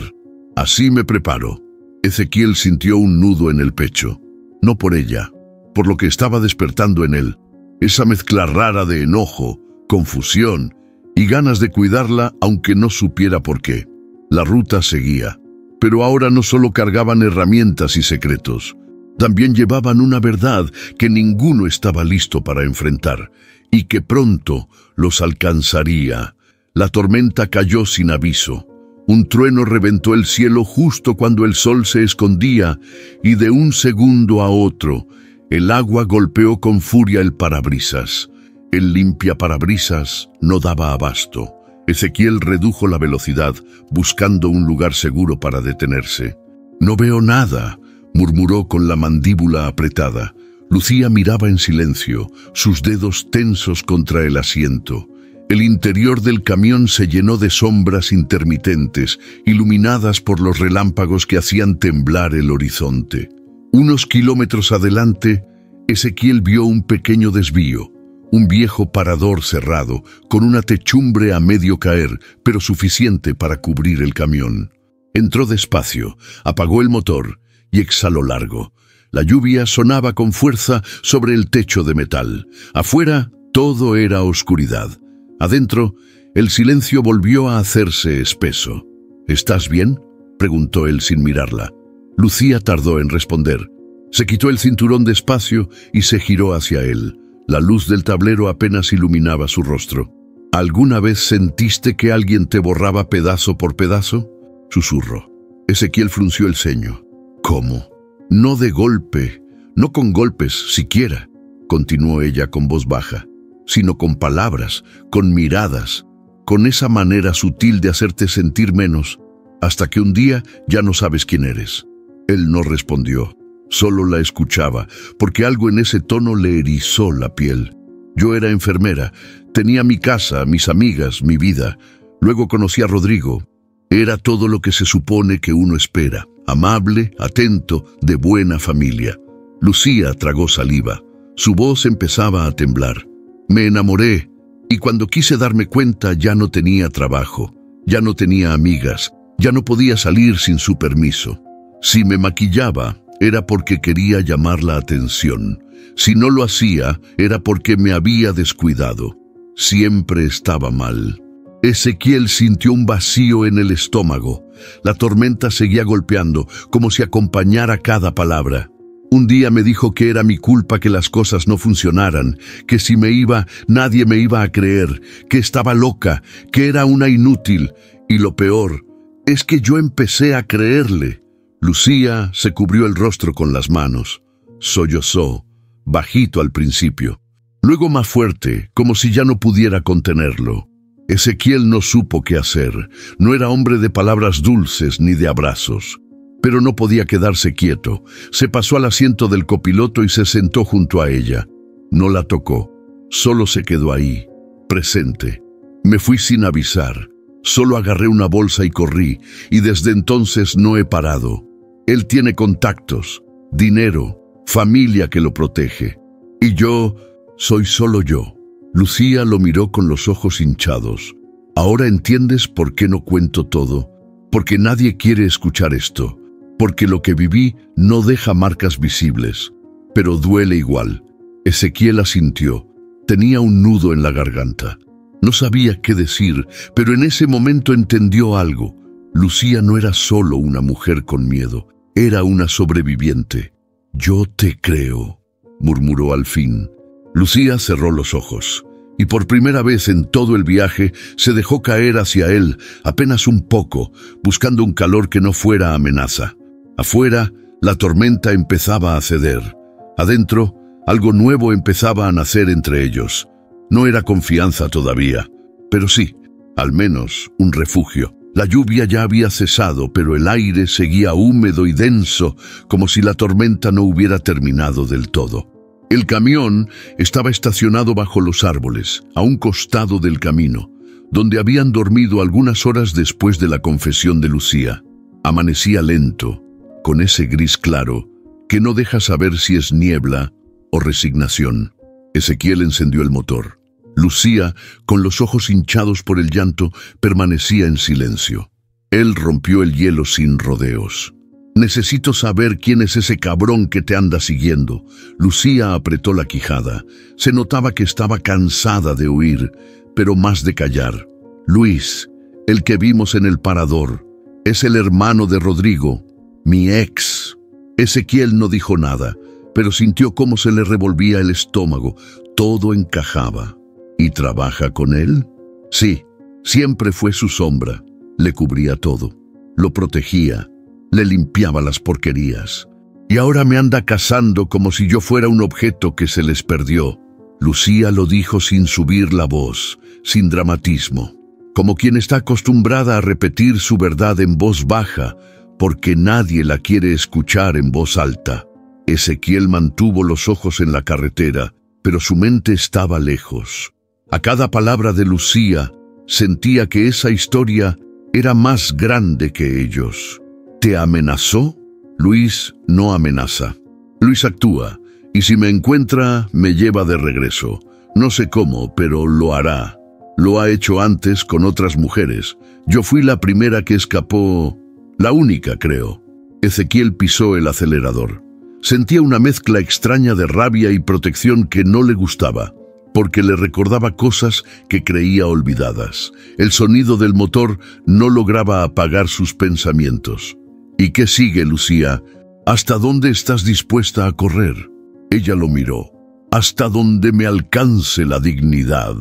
Así me preparo». Ezequiel sintió un nudo en el pecho. No por ella, por lo que estaba despertando en él. Esa mezcla rara de enojo, confusión y ganas de cuidarla aunque no supiera por qué. La ruta seguía. Pero ahora no solo cargaban herramientas y secretos, también llevaban una verdad que ninguno estaba listo para enfrentar y que pronto los alcanzaría. La tormenta cayó sin aviso. Un trueno reventó el cielo justo cuando el sol se escondía y de un segundo a otro, el agua golpeó con furia el parabrisas. El limpiaparabrisas no daba abasto. Ezequiel redujo la velocidad, buscando un lugar seguro para detenerse. «No veo nada», murmuró con la mandíbula apretada. Lucía miraba en silencio, sus dedos tensos contra el asiento. El interior del camión se llenó de sombras intermitentes, iluminadas por los relámpagos que hacían temblar el horizonte. Unos kilómetros adelante, Ezequiel vio un pequeño desvío. Un viejo parador cerrado, con una techumbre a medio caer, pero suficiente para cubrir el camión. Entró despacio, apagó el motor y exhaló largo. La lluvia sonaba con fuerza sobre el techo de metal. Afuera, todo era oscuridad. Adentro, el silencio volvió a hacerse espeso. «¿Estás bien?», preguntó él sin mirarla. Lucía tardó en responder. Se quitó el cinturón despacio y se giró hacia él. La luz del tablero apenas iluminaba su rostro. «¿Alguna vez sentiste que alguien te borraba pedazo por pedazo?», susurró. Ezequiel frunció el ceño. «¿Cómo?». «No de golpe, no con golpes siquiera», continuó ella con voz baja, «sino con palabras, con miradas, con esa manera sutil de hacerte sentir menos, hasta que un día ya no sabes quién eres». Él no respondió. Solo la escuchaba, porque algo en ese tono le erizó la piel. Yo era enfermera, tenía mi casa, mis amigas, mi vida. Luego conocí a Rodrigo. Era todo lo que se supone que uno espera, amable, atento, de buena familia. Lucía tragó saliva. Su voz empezaba a temblar. Me enamoré, y cuando quise darme cuenta ya no tenía trabajo, ya no tenía amigas, ya no podía salir sin su permiso. Si me maquillaba, era porque quería llamar la atención. Si no lo hacía, era porque me había descuidado. Siempre estaba mal. Ezequiel sintió un vacío en el estómago. La tormenta seguía golpeando, como si acompañara cada palabra. Un día me dijo que era mi culpa que las cosas no funcionaran, que si me iba, nadie me iba a creer, que estaba loca, que era una inútil. Y lo peor es que yo empecé a creerle. Lucía se cubrió el rostro con las manos. Sollozó, bajito al principio. Luego más fuerte, como si ya no pudiera contenerlo. Ezequiel no supo qué hacer. No era hombre de palabras dulces ni de abrazos. Pero no podía quedarse quieto. Se pasó al asiento del copiloto y se sentó junto a ella. No la tocó. Solo se quedó ahí, presente. Me fui sin avisar. Solo agarré una bolsa y corrí, y desde entonces no he parado. Él tiene contactos, dinero, familia que lo protege. Y yo soy solo yo. Lucía lo miró con los ojos hinchados. ¿Ahora entiendes por qué no cuento todo? Porque nadie quiere escuchar esto. Porque lo que viví no deja marcas visibles. Pero duele igual. Ezequiel asintió. Tenía un nudo en la garganta. No sabía qué decir, pero en ese momento entendió algo. Lucía no era solo una mujer con miedo, era una sobreviviente. «Yo te creo», murmuró al fin. Lucía cerró los ojos, y por primera vez en todo el viaje se dejó caer hacia él, apenas un poco, buscando un calor que no fuera amenaza. Afuera, la tormenta empezaba a ceder. Adentro, algo nuevo empezaba a nacer entre ellos. No era confianza todavía, pero sí, al menos un refugio. La lluvia ya había cesado, pero el aire seguía húmedo y denso, como si la tormenta no hubiera terminado del todo. El camión estaba estacionado bajo los árboles, a un costado del camino, donde habían dormido algunas horas después de la confesión de Lucía. Amanecía lento, con ese gris claro, que no deja saber si es niebla o resignación. Ezequiel encendió el motor. Lucía, con los ojos hinchados por el llanto, permanecía en silencio. Él rompió el hielo sin rodeos. «Necesito saber quién es ese cabrón que te anda siguiendo». Lucía apretó la quijada. Se notaba que estaba cansada de huir, pero más de callar. «Luis, el que vimos en el parador. Es el hermano de Rodrigo, mi ex». Ezequiel no dijo nada, pero sintió cómo se le revolvía el estómago. Todo encajaba. ¿Y trabaja con él? Sí, siempre fue su sombra. Le cubría todo. Lo protegía. Le limpiaba las porquerías. Y ahora me anda cazando como si yo fuera un objeto que se les perdió. Lucía lo dijo sin subir la voz, sin dramatismo, como quien está acostumbrada a repetir su verdad en voz baja, porque nadie la quiere escuchar en voz alta. Ezequiel mantuvo los ojos en la carretera, pero su mente estaba lejos. A cada palabra de Lucía, sentía que esa historia era más grande que ellos. ¿Te amenazó? Luis no amenaza. Luis actúa, y si me encuentra, me lleva de regreso. No sé cómo, pero lo hará. Lo ha hecho antes con otras mujeres. Yo fui la primera que escapó, la única, creo. Ezequiel pisó el acelerador. Sentía una mezcla extraña de rabia y protección que no le gustaba, porque le recordaba cosas que creía olvidadas. El sonido del motor no lograba apagar sus pensamientos. ¿Y qué sigue, Lucía? ¿Hasta dónde estás dispuesta a correr? Ella lo miró. Hasta donde me alcance la dignidad.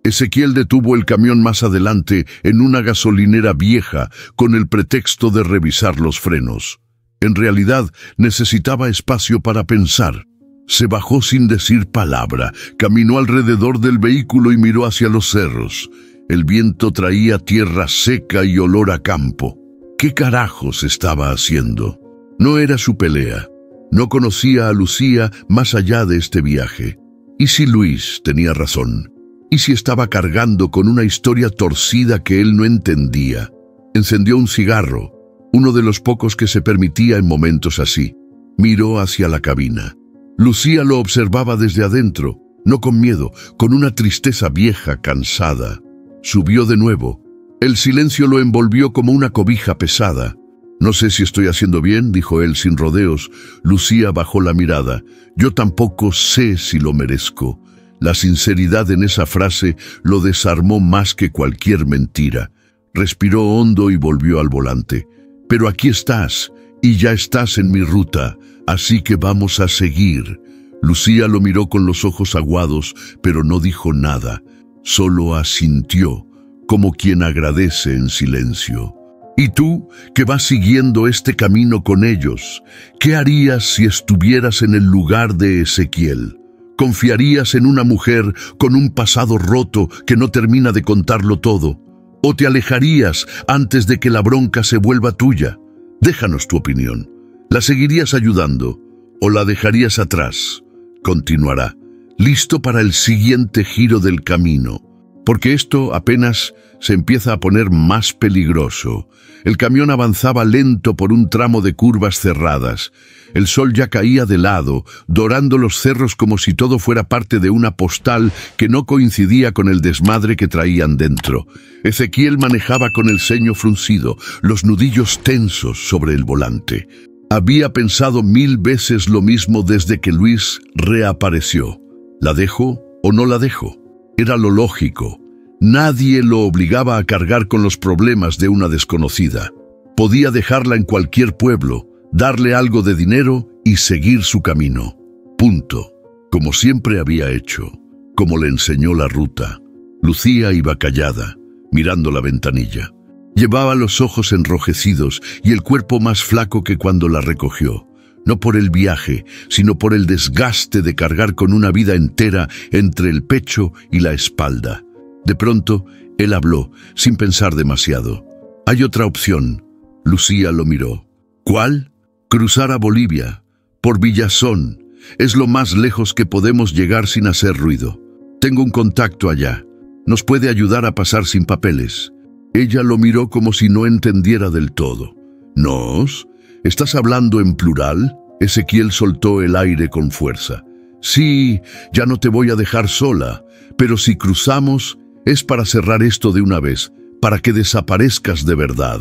Ezequiel detuvo el camión más adelante en una gasolinera vieja con el pretexto de revisar los frenos. En realidad, necesitaba espacio para pensar. Se bajó sin decir palabra, caminó alrededor del vehículo y miró hacia los cerros. El viento traía tierra seca y olor a campo. ¿Qué carajos estaba haciendo? No era su pelea. No conocía a Lucía más allá de este viaje. ¿Y si Luis tenía razón? ¿Y si estaba cargando con una historia torcida que él no entendía? Encendió un cigarro, uno de los pocos que se permitía en momentos así. Miró hacia la cabina. Lucía lo observaba desde adentro, no con miedo, con una tristeza vieja, cansada. Subió de nuevo. El silencio lo envolvió como una cobija pesada. «No sé si estoy haciendo bien», dijo él sin rodeos. Lucía bajó la mirada. «Yo tampoco sé si lo merezco». La sinceridad en esa frase lo desarmó más que cualquier mentira. Respiró hondo y volvió al volante. «Pero aquí estás, y ya estás en mi ruta, así que vamos a seguir». Lucía lo miró con los ojos aguados, pero no dijo nada. Solo asintió, como quien agradece en silencio. «¿Y tú, que vas siguiendo este camino con ellos, qué harías si estuvieras en el lugar de Ezequiel? ¿Confiarías en una mujer con un pasado roto que no termina de contarlo todo? ¿O te alejarías antes de que la bronca se vuelva tuya? Déjanos tu opinión. ¿La seguirías ayudando o la dejarías atrás?» Continuará, listo para el siguiente giro del camino, porque esto apenas se empieza a poner más peligroso. El camión avanzaba lento por un tramo de curvas cerradas. El sol ya caía de lado, dorando los cerros como si todo fuera parte de una postal que no coincidía con el desmadre que traían dentro. Ezequiel manejaba con el ceño fruncido, los nudillos tensos sobre el volante. Había pensado 1000 veces lo mismo desde que Luis reapareció. ¿La dejo o no la dejo? Era lo lógico. Nadie lo obligaba a cargar con los problemas de una desconocida. Podía dejarla en cualquier pueblo, darle algo de dinero y seguir su camino. Punto. Como siempre había hecho, como le enseñó la ruta. Lucía iba callada, mirando la ventanilla. Llevaba los ojos enrojecidos y el cuerpo más flaco que cuando la recogió. No por el viaje, sino por el desgaste de cargar con una vida entera entre el pecho y la espalda. De pronto, él habló, sin pensar demasiado. Hay otra opción. Lucía lo miró. ¿Cuál? Cruzar a Bolivia, por Villazón. Es lo más lejos que podemos llegar sin hacer ruido. Tengo un contacto allá. Nos puede ayudar a pasar sin papeles. Ella lo miró como si no entendiera del todo. ¿Nos? ¿Estás hablando en plural? Ezequiel soltó el aire con fuerza. Sí, ya no te voy a dejar sola, pero si cruzamos es para cerrar esto de una vez, para que desaparezcas de verdad.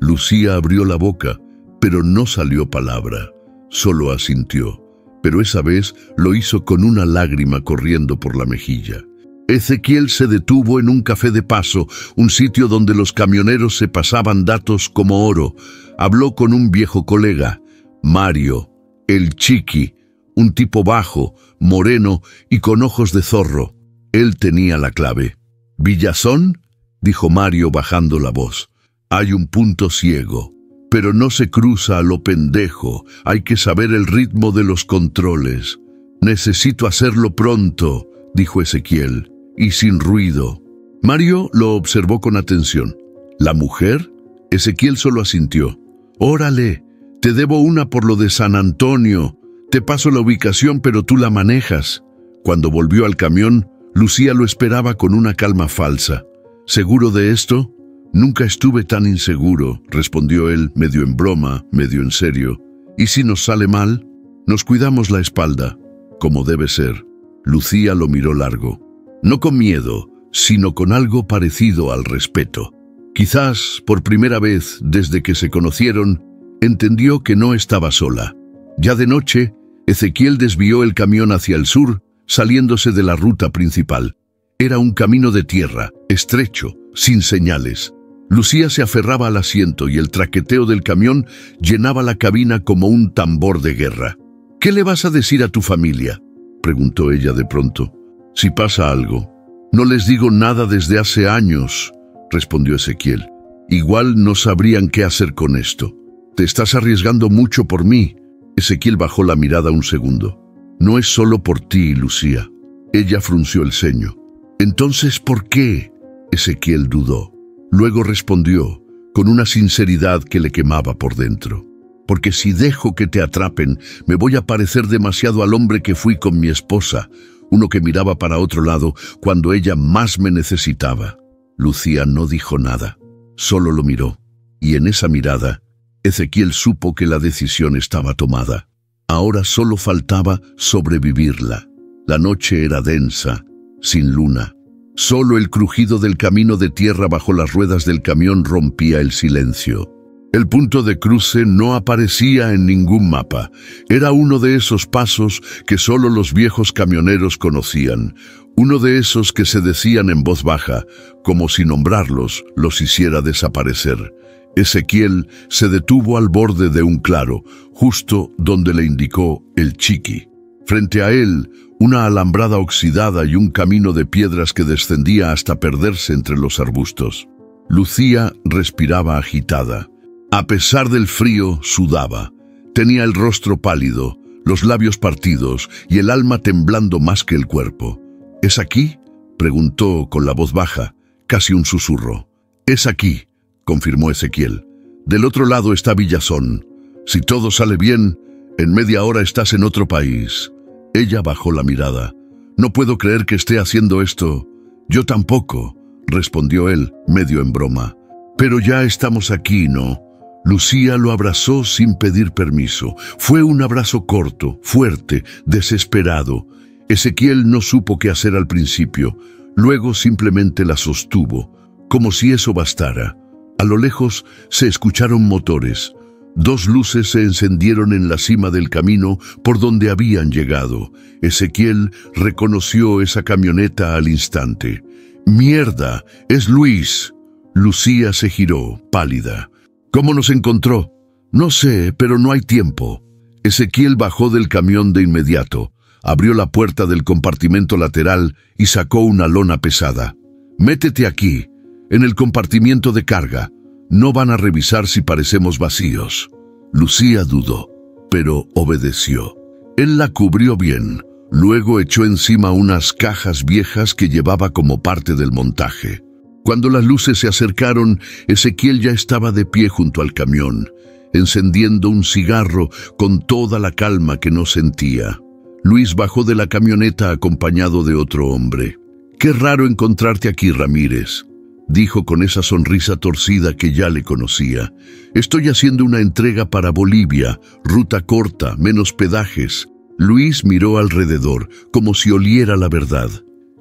Lucía abrió la boca, pero no salió palabra. Solo asintió, pero esa vez lo hizo con una lágrima corriendo por la mejilla. Ezequiel se detuvo en un café de paso, un sitio donde los camioneros se pasaban datos como oro. Habló con un viejo colega, Mario, el Chiqui, un tipo bajo, moreno y con ojos de zorro. Él tenía la clave. ¿Villazón? Dijo Mario bajando la voz. Hay un punto ciego, pero no se cruza a lo pendejo. Hay que saber el ritmo de los controles. Necesito hacerlo pronto, dijo Ezequiel, y sin ruido. Mario lo observó con atención. ¿La mujer? Ezequiel solo asintió. Órale, te debo una por lo de San Antonio. Te paso la ubicación, pero tú la manejas. Cuando volvió al camión, Lucía lo esperaba con una calma falsa. ¿Seguro de esto? Nunca estuve tan inseguro, respondió él, medio en broma, medio en serio. ¿Y si nos sale mal? Nos cuidamos la espalda, como debe ser. Lucía lo miró largo. No con miedo, sino con algo parecido al respeto. Quizás, por primera vez desde que se conocieron, entendió que no estaba sola. Ya de noche, Ezequiel desvió el camión hacia el sur, saliéndose de la ruta principal. Era un camino de tierra, estrecho, sin señales. Lucía se aferraba al asiento y el traqueteo del camión llenaba la cabina como un tambor de guerra. ¿Qué le vas a decir a tu familia?, preguntó ella de pronto. Si pasa algo. No les digo nada desde hace años, respondió Ezequiel. Igual no sabrían qué hacer con esto. Te estás arriesgando mucho por mí. Ezequiel bajó la mirada un segundo. No es solo por ti, Lucía. Ella frunció el ceño. Entonces, ¿por qué? Ezequiel dudó. Luego respondió, con una sinceridad que le quemaba por dentro. Porque si dejo que te atrapen, me voy a parecer demasiado al hombre que fui con mi esposa, uno que miraba para otro lado cuando ella más me necesitaba. Lucía no dijo nada, solo lo miró. Y en esa mirada, Ezequiel supo que la decisión estaba tomada. Ahora solo faltaba sobrevivirla. La noche era densa, sin luna. Solo el crujido del camino de tierra bajo las ruedas del camión rompía el silencio. El punto de cruce no aparecía en ningún mapa. Era uno de esos pasos que solo los viejos camioneros conocían. Uno de esos que se decían en voz baja, como si nombrarlos los hiciera desaparecer. Ezequiel se detuvo al borde de un claro, justo donde le indicó el Chiqui. Frente a él, una alambrada oxidada y un camino de piedras que descendía hasta perderse entre los arbustos. Lucía respiraba agitada. A pesar del frío, sudaba. Tenía el rostro pálido, los labios partidos y el alma temblando más que el cuerpo. ¿Es aquí?, preguntó con la voz baja, casi un susurro. Es aquí, confirmó Ezequiel. Del otro lado está Villazón. Si todo sale bien, en media hora estás en otro país. Ella bajó la mirada. No puedo creer que esté haciendo esto. Yo tampoco, respondió él, medio en broma. Pero ya estamos aquí, ¿no? Lucía lo abrazó sin pedir permiso. Fue un abrazo corto, fuerte, desesperado. Ezequiel no supo qué hacer al principio. Luego simplemente la sostuvo, como si eso bastara. A lo lejos se escucharon motores. Dos luces se encendieron en la cima del camino por donde habían llegado. Ezequiel reconoció esa camioneta al instante. ¡Mierda! ¡Es Luis! Lucía se giró, pálida. ¿Cómo nos encontró? No sé, pero no hay tiempo. Ezequiel bajó del camión de inmediato, abrió la puerta del compartimento lateral y sacó una lona pesada. Métete aquí, en el compartimiento de carga. No van a revisar si parecemos vacíos. Lucía dudó, pero obedeció. Él la cubrió bien. Luego echó encima unas cajas viejas que llevaba como parte del montaje. Cuando las luces se acercaron, Ezequiel ya estaba de pie junto al camión, encendiendo un cigarro con toda la calma que no sentía. Luis bajó de la camioneta acompañado de otro hombre. «Qué raro encontrarte aquí, Ramírez», dijo con esa sonrisa torcida que ya le conocía. «Estoy haciendo una entrega para Bolivia, ruta corta, menos pedajes». Luis miró alrededor, como si oliera la verdad.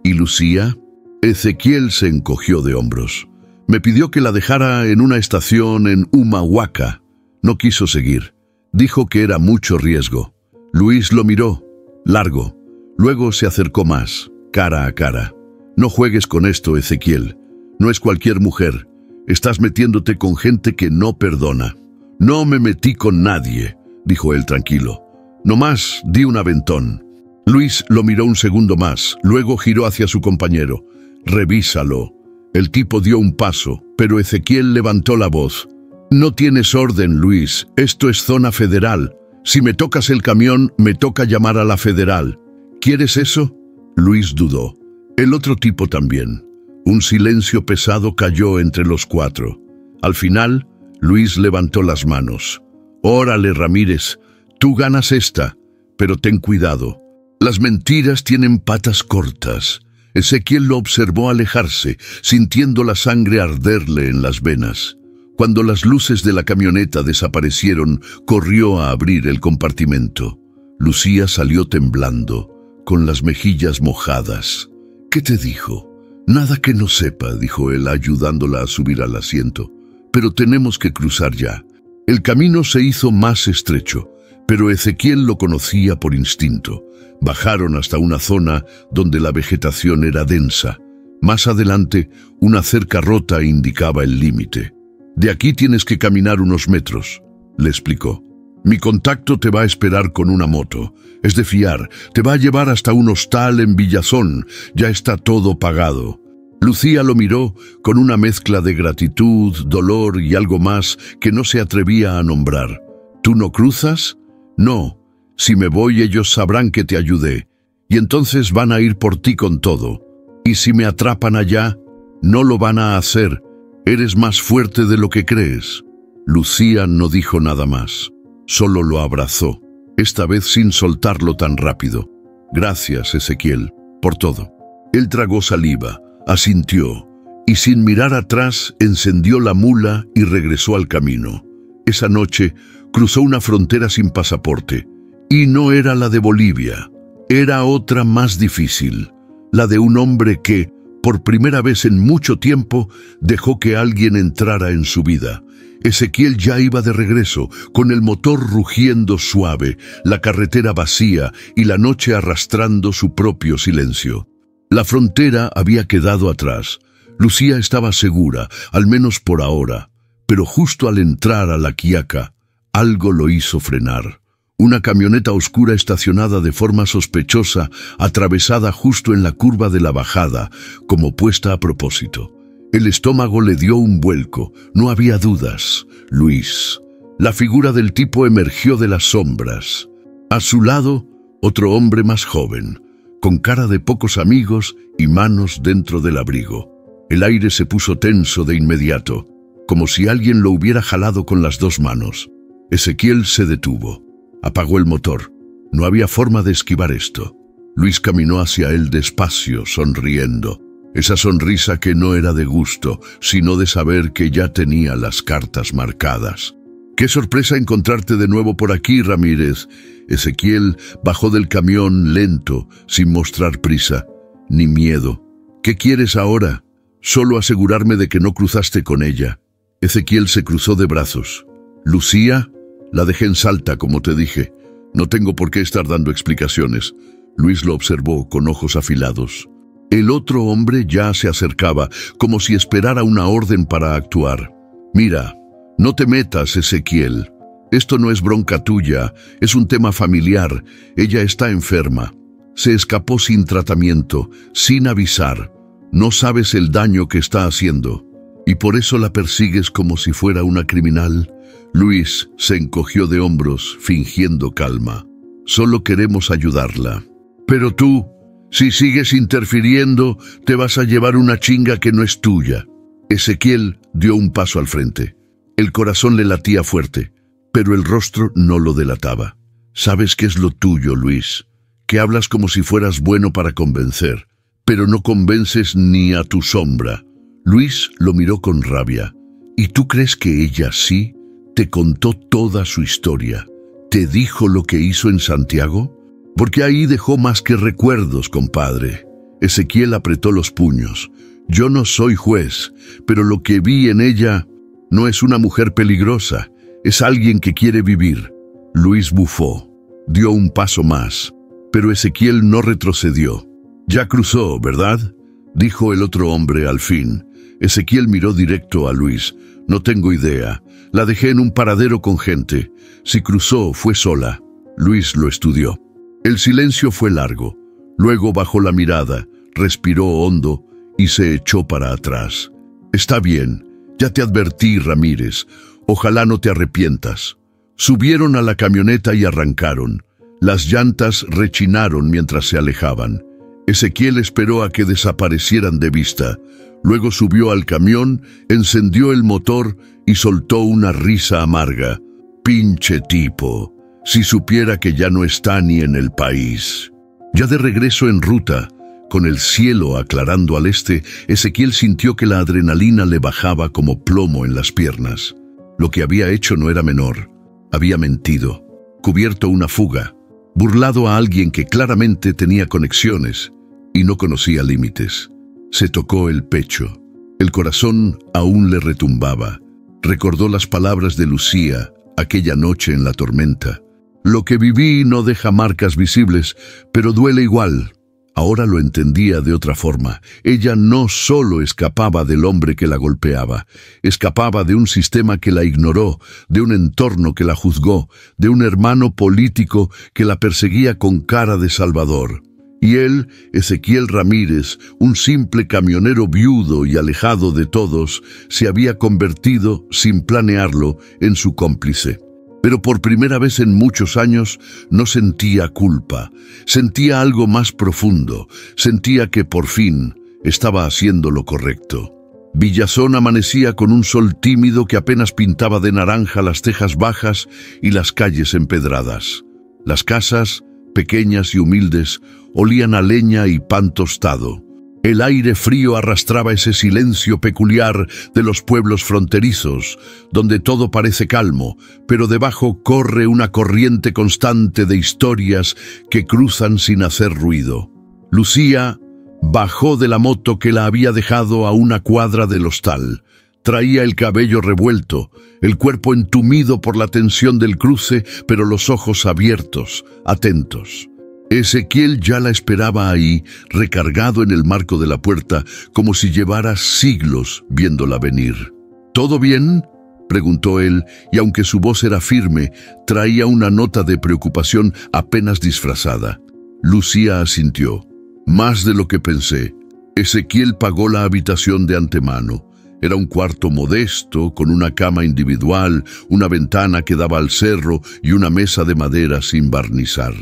«¿Y Lucía?» Ezequiel se encogió de hombros. «Me pidió que la dejara en una estación en Humahuaca. No quiso seguir. Dijo que era mucho riesgo». Luis lo miró, largo. Luego se acercó más, cara a cara. «No juegues con esto, Ezequiel. No es cualquier mujer. Estás metiéndote con gente que no perdona». «No me metí con nadie», dijo él tranquilo. «Nomás di un aventón». Luis lo miró un segundo más, luego giró hacia su compañero. «Revísalo». El tipo dio un paso, pero Ezequiel levantó la voz. «No tienes orden, Luis. Esto es zona federal. Si me tocas el camión, me toca llamar a la federal. ¿Quieres eso?» Luis dudó. El otro tipo también. Un silencio pesado cayó entre los cuatro. Al final, Luis levantó las manos. «Órale, Ramírez, tú ganas esta, pero ten cuidado. Las mentiras tienen patas cortas». Ezequiel lo observó alejarse, sintiendo la sangre arderle en las venas. Cuando las luces de la camioneta desaparecieron, corrió a abrir el compartimento. Lucía salió temblando, con las mejillas mojadas. «¿Qué te dijo?» «Nada que no sepa», dijo él, ayudándola a subir al asiento. «Pero tenemos que cruzar ya». El camino se hizo más estrecho, pero Ezequiel lo conocía por instinto. Bajaron hasta una zona donde la vegetación era densa. Más adelante, una cerca rota indicaba el límite. «De aquí tienes que caminar unos metros», le explicó. «Mi contacto te va a esperar con una moto. Es de fiar. Te va a llevar hasta un hostal en Villazón. Ya está todo pagado». Lucía lo miró con una mezcla de gratitud, dolor y algo más que no se atrevía a nombrar. «¿Tú no cruzas?» «No. Si me voy, ellos sabrán que te ayudé. Y entonces van a ir por ti con todo. Y si me atrapan allá, no lo van a hacer. Eres más fuerte de lo que crees». Lucía no dijo nada más. Solo lo abrazó, esta vez sin soltarlo tan rápido. «Gracias, Ezequiel, por todo». Él tragó saliva, asintió, y sin mirar atrás encendió la mula y regresó al camino. Esa noche cruzó una frontera sin pasaporte, y no era la de Bolivia. Era otra más difícil, la de un hombre que, por primera vez en mucho tiempo, dejó que alguien entrara en su vida. Ezequiel ya iba de regreso, con el motor rugiendo suave, la carretera vacía y la noche arrastrando su propio silencio. La frontera había quedado atrás. Lucía estaba segura, al menos por ahora, pero justo al entrar a La Quiaca, algo lo hizo frenar. Una camioneta oscura estacionada de forma sospechosa, atravesada justo en la curva de la bajada, como puesta a propósito. El estómago le dio un vuelco, no había dudas. Luis. La figura del tipo emergió de las sombras. A su lado, otro hombre más joven, con cara de pocos amigos y manos dentro del abrigo. El aire se puso tenso de inmediato, como si alguien lo hubiera jalado con las dos manos. Ezequiel se detuvo. Apagó el motor. No había forma de esquivar esto. Luis caminó hacia él despacio, sonriendo. Esa sonrisa que no era de gusto, sino de saber que ya tenía las cartas marcadas. «Qué sorpresa encontrarte de nuevo por aquí, Ramírez». Ezequiel bajó del camión lento, sin mostrar prisa, ni miedo. «¿Qué quieres ahora?» «Solo asegurarme de que no cruzaste con ella». Ezequiel se cruzó de brazos. «¿Lucía?» «La dejé en Salta, como te dije. No tengo por qué estar dando explicaciones». Luis lo observó con ojos afilados. El otro hombre ya se acercaba, como si esperara una orden para actuar. «Mira, no te metas, Ezequiel. Esto no es bronca tuya, es un tema familiar. Ella está enferma. Se escapó sin tratamiento, sin avisar. No sabes el daño que está haciendo. Y por eso la persigues como si fuera una criminal». Luis se encogió de hombros, fingiendo calma. «Solo queremos ayudarla». «Pero tú...» Si sigues interfiriendo, te vas a llevar una chinga que no es tuya. Ezequiel dio un paso al frente. El corazón le latía fuerte, pero el rostro no lo delataba. Sabes qué es lo tuyo, Luis, que hablas como si fueras bueno para convencer, pero no convences ni a tu sombra. Luis lo miró con rabia. ¿Y tú crees que ella sí? Te contó toda su historia. ¿Te dijo lo que hizo en Santiago? Porque ahí dejó más que recuerdos, compadre. Ezequiel apretó los puños. Yo no soy juez, pero lo que vi en ella no es una mujer peligrosa, es alguien que quiere vivir. Luis bufó. Dio un paso más, pero Ezequiel no retrocedió. Ya cruzó, ¿verdad?, dijo el otro hombre al fin. Ezequiel miró directo a Luis. No tengo idea. La dejé en un paradero con gente. Si cruzó, fue sola. Luis lo estudió. El silencio fue largo. Luego bajó la mirada, respiró hondo y se echó para atrás. Está bien, ya te advertí, Ramírez. Ojalá no te arrepientas. Subieron a la camioneta y arrancaron. Las llantas rechinaron mientras se alejaban. Ezequiel esperó a que desaparecieran de vista. Luego subió al camión, encendió el motor y soltó una risa amarga. Pinche tipo, si supiera que ya no está ni en el país. Ya de regreso en ruta, con el cielo aclarando al este, Ezequiel sintió que la adrenalina le bajaba como plomo en las piernas. Lo que había hecho no era menor. Había mentido, cubierto una fuga, burlado a alguien que claramente tenía conexiones y no conocía límites. Se tocó el pecho. El corazón aún le retumbaba. Recordó las palabras de Lucía aquella noche en la tormenta. Lo que viví no deja marcas visibles, pero duele igual. Ahora lo entendía de otra forma. Ella no solo escapaba del hombre que la golpeaba, escapaba de un sistema que la ignoró, de un entorno que la juzgó, de un hermano político que la perseguía con cara de salvador. Y él, Ezequiel Ramírez, un simple camionero viudo y alejado de todos, se había convertido, sin planearlo, en su cómplice. Pero por primera vez en muchos años no sentía culpa, sentía algo más profundo, sentía que por fin estaba haciendo lo correcto. Villazón amanecía con un sol tímido que apenas pintaba de naranja las tejas bajas y las calles empedradas. Las casas, pequeñas y humildes, olían a leña y pan tostado. El aire frío arrastraba ese silencio peculiar de los pueblos fronterizos, donde todo parece calmo, pero debajo corre una corriente constante de historias que cruzan sin hacer ruido. Lucía bajó de la moto que la había dejado a una cuadra del hostal. Traía el cabello revuelto, el cuerpo entumido por la tensión del cruce, pero los ojos abiertos, atentos. Ezequiel ya la esperaba ahí, recargado en el marco de la puerta, como si llevara siglos viéndola venir. ¿Todo bien?, preguntó él, y aunque su voz era firme, traía una nota de preocupación apenas disfrazada. Lucía asintió. Más de lo que pensé. Ezequiel pagó la habitación de antemano. Era un cuarto modesto, con una cama individual, una ventana que daba al cerro y una mesa de madera sin barnizar.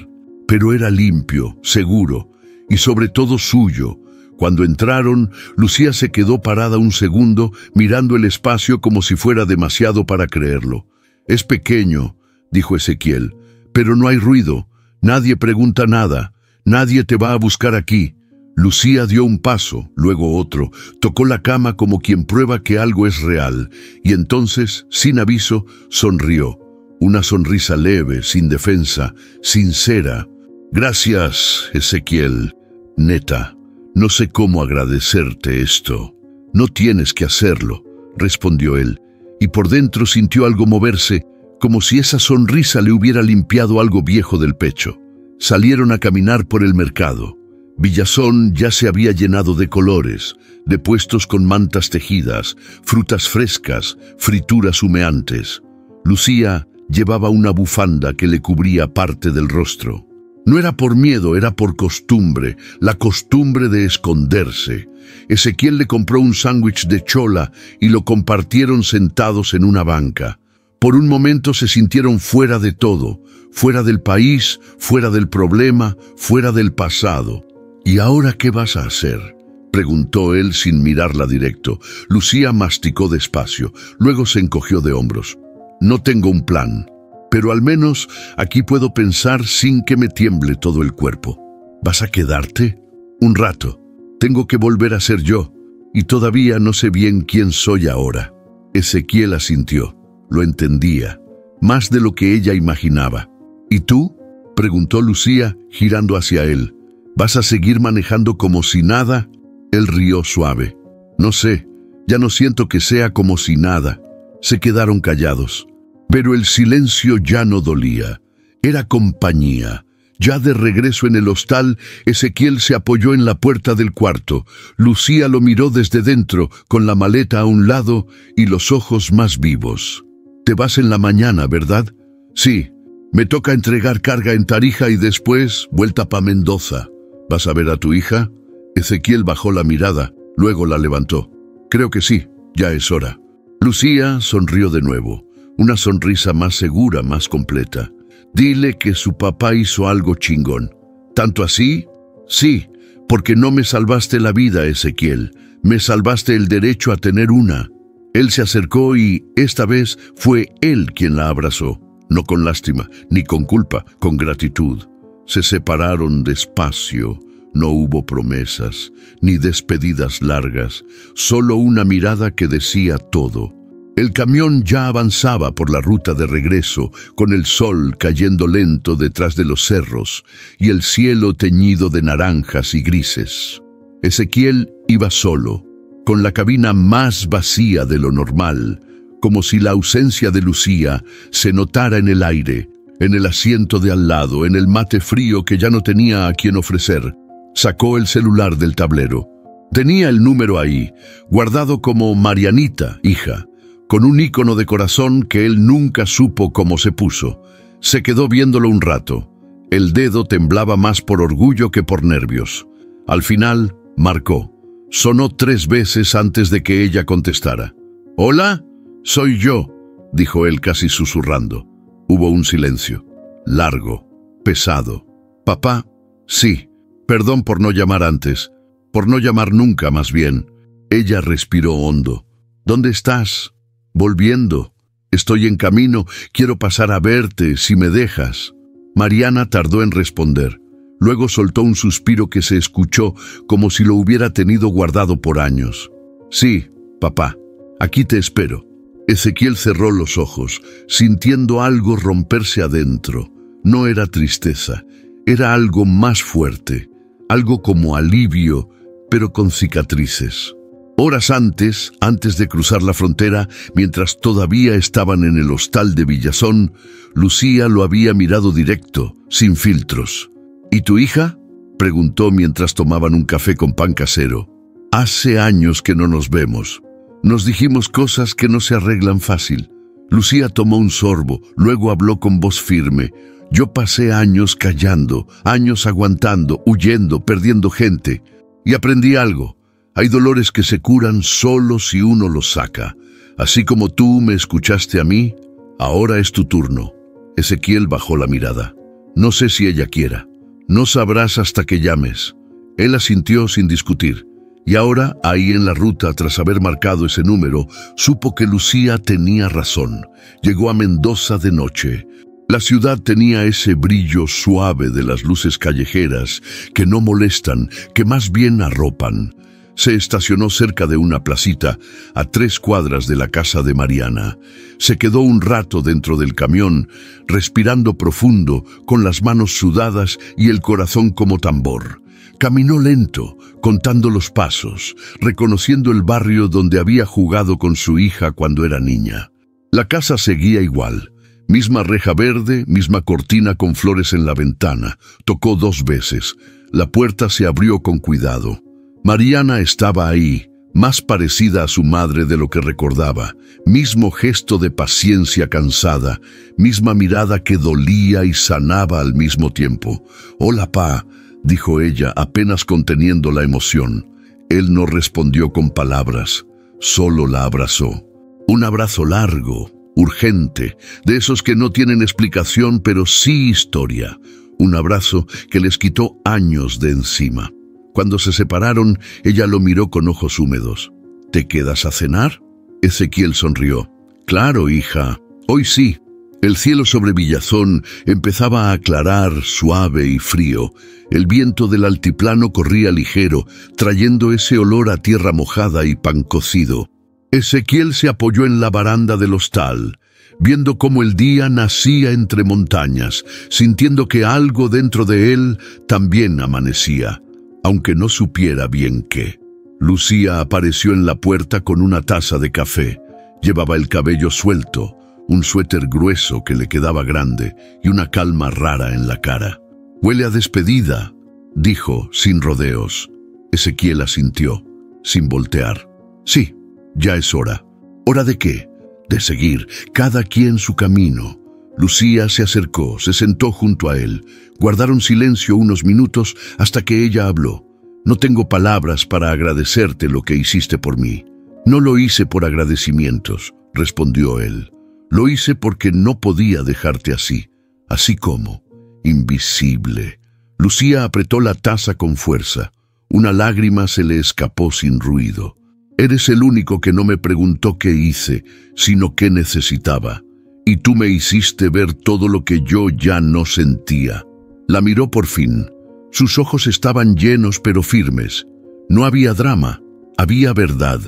Pero era limpio, seguro, y sobre todo suyo. Cuando entraron, Lucía se quedó parada un segundo, mirando el espacio como si fuera demasiado para creerlo. «Es pequeño», dijo Ezequiel, «pero no hay ruido, nadie pregunta nada, nadie te va a buscar aquí». Lucía dio un paso, luego otro, tocó la cama como quien prueba que algo es real, y entonces, sin aviso, sonrió. Una sonrisa leve, sin defensa, sincera. «Gracias, Ezequiel. Neta, no sé cómo agradecerte esto». «No tienes que hacerlo», respondió él, y por dentro sintió algo moverse, como si esa sonrisa le hubiera limpiado algo viejo del pecho. Salieron a caminar por el mercado. Villazón ya se había llenado de colores, de puestos con mantas tejidas, frutas frescas, frituras humeantes. Lucía llevaba una bufanda que le cubría parte del rostro. No era por miedo, era por costumbre, la costumbre de esconderse. Ezequiel le compró un sándwich de chola y lo compartieron sentados en una banca. Por un momento se sintieron fuera de todo, fuera del país, fuera del problema, fuera del pasado. ¿Y ahora qué vas a hacer?, preguntó él sin mirarla directo. Lucía masticó despacio, luego se encogió de hombros. No tengo un plan, pero al menos aquí puedo pensar sin que me tiemble todo el cuerpo. ¿Vas a quedarte? Un rato. Tengo que volver a ser yo, y todavía no sé bien quién soy ahora. Ezequiel asintió. Lo entendía, más de lo que ella imaginaba. ¿Y tú?, preguntó Lucía, girando hacia él. ¿Vas a seguir manejando como si nada? Él rió suave. No sé, ya no siento que sea como si nada. Se quedaron callados. Pero el silencio ya no dolía. Era compañía. Ya de regreso en el hostal, Ezequiel se apoyó en la puerta del cuarto. Lucía lo miró desde dentro, con la maleta a un lado y los ojos más vivos. «Te vas en la mañana, ¿verdad?» «Sí. Me toca entregar carga en Tarija y después vuelta pa' Mendoza. ¿Vas a ver a tu hija?» Ezequiel bajó la mirada, luego la levantó. «Creo que sí, ya es hora». Lucía sonrió de nuevo, una sonrisa más segura, más completa. «Dile que su papá hizo algo chingón». «¿Tanto así?» «Sí, porque no me salvaste la vida, Ezequiel. Me salvaste el derecho a tener una». Él se acercó y, esta vez, fue él quien la abrazó. No con lástima, ni con culpa, con gratitud. Se separaron despacio. No hubo promesas, ni despedidas largas, solo una mirada que decía todo. El camión ya avanzaba por la ruta de regreso, con el sol cayendo lento detrás de los cerros y el cielo teñido de naranjas y grises. Ezequiel iba solo, con la cabina más vacía de lo normal, como si la ausencia de Lucía se notara en el aire, en el asiento de al lado, en el mate frío que ya no tenía a quien ofrecer. Sacó el celular del tablero. Tenía el número ahí, guardado como Marianita, hija, con un icono de corazón que él nunca supo cómo se puso. Se quedó viéndolo un rato. El dedo temblaba más por orgullo que por nervios. Al final, marcó. Sonó 3 veces antes de que ella contestara. «¿Hola? Soy yo», dijo él casi susurrando. Hubo un silencio, largo, pesado. «¿Papá?» «Sí. Perdón por no llamar antes. Por no llamar nunca, más bien». Ella respiró hondo. «¿Dónde estás?» «Volviendo. Estoy en camino. Quiero pasar a verte, si me dejas». Mariana tardó en responder. Luego soltó un suspiro que se escuchó como si lo hubiera tenido guardado por años. «Sí, papá. Aquí te espero». Ezequiel cerró los ojos, sintiendo algo romperse adentro. No era tristeza, era algo más fuerte, algo como alivio, pero con cicatrices. Horas antes de cruzar la frontera, mientras todavía estaban en el hostal de Villazón, Lucía lo había mirado directo, sin filtros. «¿Y tu hija?», preguntó mientras tomaban un café con pan casero. «Hace años que no nos vemos. Nos dijimos cosas que no se arreglan fácil». Lucía tomó un sorbo, luego habló con voz firme. «Yo pasé años callando, años aguantando, huyendo, perdiendo gente. Y aprendí algo. Hay dolores que se curan solo si uno los saca. Así como tú me escuchaste a mí, ahora es tu turno». Ezequiel bajó la mirada. «No sé si ella quiera. No sabrás hasta que llames». Él asintió sin discutir. Y ahora, ahí en la ruta, tras haber marcado ese número, supo que Lucía tenía razón. Llegó a Mendoza de noche. La ciudad tenía ese brillo suave de las luces callejeras que no molestan, que más bien arropan. Se estacionó cerca de una placita, a 3 cuadras de la casa de Mariana. Se quedó un rato dentro del camión, respirando profundo, con las manos sudadas y el corazón como tambor. Caminó lento, contando los pasos, reconociendo el barrio donde había jugado con su hija cuando era niña. La casa seguía igual. Misma reja verde, misma cortina con flores en la ventana. Tocó 2 veces. La puerta se abrió con cuidado. Mariana estaba ahí, más parecida a su madre de lo que recordaba. Mismo gesto de paciencia cansada, misma mirada que dolía y sanaba al mismo tiempo. «Hola, pa», dijo ella, apenas conteniendo la emoción. Él no respondió con palabras, solo la abrazó. Un abrazo largo, urgente, de esos que no tienen explicación pero sí historia. Un abrazo que les quitó años de encima. Cuando se separaron, ella lo miró con ojos húmedos. ¿Te quedas a cenar? Ezequiel sonrió. Claro, hija, hoy sí. El cielo sobre Villazón empezaba a aclarar, suave y frío. El viento del altiplano corría ligero, trayendo ese olor a tierra mojada y pan cocido. Ezequiel se apoyó en la baranda del hostal, viendo cómo el día nacía entre montañas, sintiendo que algo dentro de él también amanecía, aunque no supiera bien qué. Lucía apareció en la puerta con una taza de café. Llevaba el cabello suelto, un suéter grueso que le quedaba grande y una calma rara en la cara. «Huele a despedida», dijo, sin rodeos. Ezequiel asintió, sin voltear. «Sí, ya es hora». «¿Hora de qué?» «De seguir, cada quien su camino». Lucía se acercó, se sentó junto a él. Guardaron silencio unos minutos hasta que ella habló. «No tengo palabras para agradecerte lo que hiciste por mí». «No lo hice por agradecimientos», respondió él. «Lo hice porque no podía dejarte así, así como, invisible». Lucía apretó la taza con fuerza. Una lágrima se le escapó sin ruido. «Eres el único que no me preguntó qué hice, sino qué necesitaba. Y tú me hiciste ver todo lo que yo ya no sentía». La miró por fin. Sus ojos estaban llenos pero firmes. No había drama, había verdad.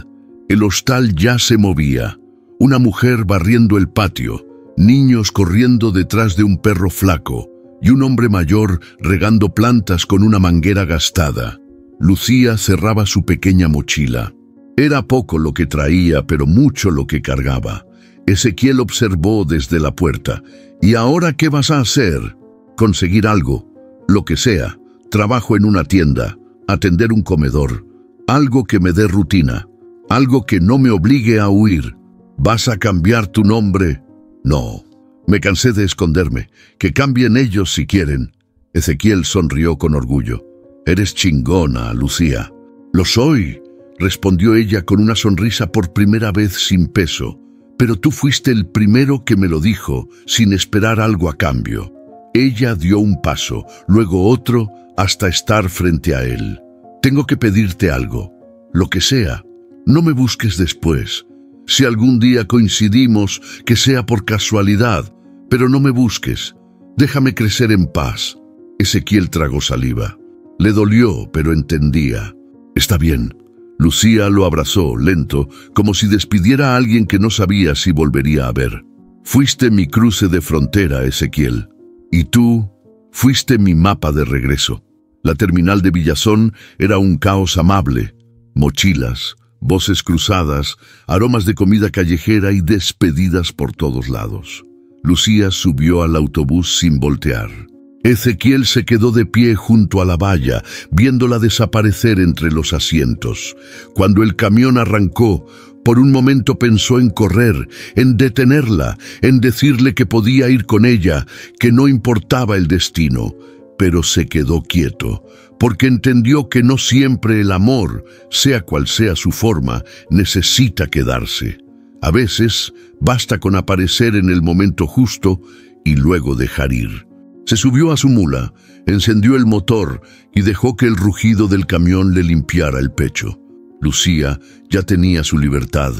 El hostal ya se movía. Una mujer barriendo el patio, niños corriendo detrás de un perro flaco y un hombre mayor regando plantas con una manguera gastada. Lucía cerraba su pequeña mochila. Era poco lo que traía, pero mucho lo que cargaba. Ezequiel observó desde la puerta. «¿Y ahora qué vas a hacer?» «Conseguir algo, lo que sea. Trabajo en una tienda, atender un comedor. Algo que me dé rutina, algo que no me obligue a huir». «¿Vas a cambiar tu nombre?» «No, me cansé de esconderme. Que cambien ellos si quieren». Ezequiel sonrió con orgullo. «Eres chingona, Lucía». «Lo soy», respondió ella con una sonrisa por primera vez sin peso. «Pero tú fuiste el primero que me lo dijo, sin esperar algo a cambio». Ella dio un paso, luego otro, hasta estar frente a él. «Tengo que pedirte algo, lo que sea. No me busques después. Si algún día coincidimos, que sea por casualidad, pero no me busques. Déjame crecer en paz». Ezequiel tragó saliva. Le dolió, pero entendía. «Está bien». Lucía lo abrazó, lento, como si despidiera a alguien que no sabía si volvería a ver. «Fuiste mi cruce de frontera, Ezequiel. Y tú fuiste mi mapa de regreso». La terminal de Villazón era un caos amable. Mochilas, voces cruzadas, aromas de comida callejera y despedidas por todos lados. Lucía subió al autobús sin voltear. Ezequiel se quedó de pie junto a la valla, viéndola desaparecer entre los asientos. Cuando el camión arrancó, por un momento pensó en correr, en detenerla, en decirle que podía ir con ella, que no importaba el destino. Pero se quedó quieto, porque entendió que no siempre el amor, sea cual sea su forma, necesita quedarse. A veces basta con aparecer en el momento justo y luego dejar ir. Se subió a su mula, encendió el motor y dejó que el rugido del camión le limpiara el pecho. Lucía ya tenía su libertad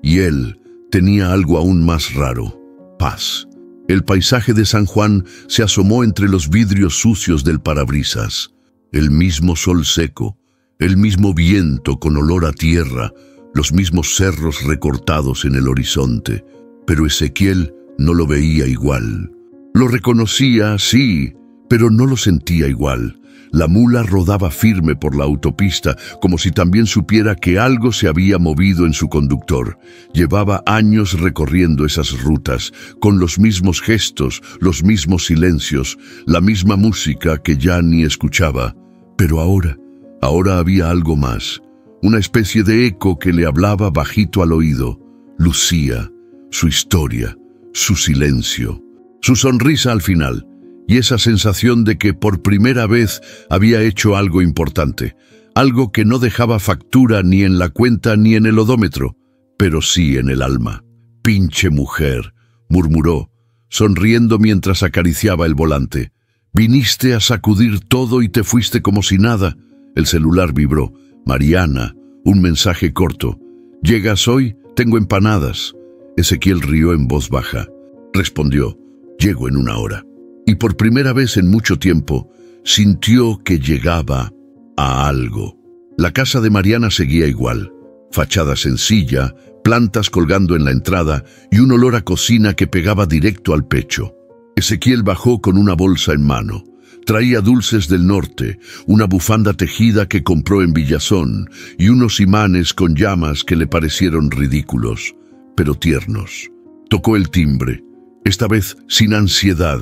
y él tenía algo aún más raro: paz. El paisaje de San Juan se asomó entre los vidrios sucios del parabrisas. El mismo sol seco, el mismo viento con olor a tierra, los mismos cerros recortados en el horizonte. Pero Ezequiel no lo veía igual. Lo reconocía, sí, pero no lo sentía igual. La mula rodaba firme por la autopista, como si también supiera que algo se había movido en su conductor. Llevaba años recorriendo esas rutas, con los mismos gestos, los mismos silencios, la misma música que ya ni escuchaba. Pero ahora había algo más, una especie de eco que le hablaba bajito al oído. Lucía, su historia, su silencio, su sonrisa al final. Y esa sensación de que por primera vez había hecho algo importante, algo que no dejaba factura ni en la cuenta ni en el odómetro, pero sí en el alma. «Pinche mujer», murmuró, sonriendo mientras acariciaba el volante. «Viniste a sacudir todo y te fuiste como si nada. El celular vibró. Mariana, un mensaje corto. ¿Llegas hoy? Tengo empanadas. Ezequiel rió en voz baja. Respondió, llego en 1 hora. Y por primera vez en mucho tiempo, sintió que llegaba a algo. La casa de Mariana seguía igual. Fachada sencilla, plantas colgando en la entrada y un olor a cocina que pegaba directo al pecho. Ezequiel bajó con una bolsa en mano. Traía dulces del norte, una bufanda tejida que compró en Villazón y unos imanes con llamas que le parecieron ridículos, pero tiernos. Tocó el timbre, esta vez sin ansiedad.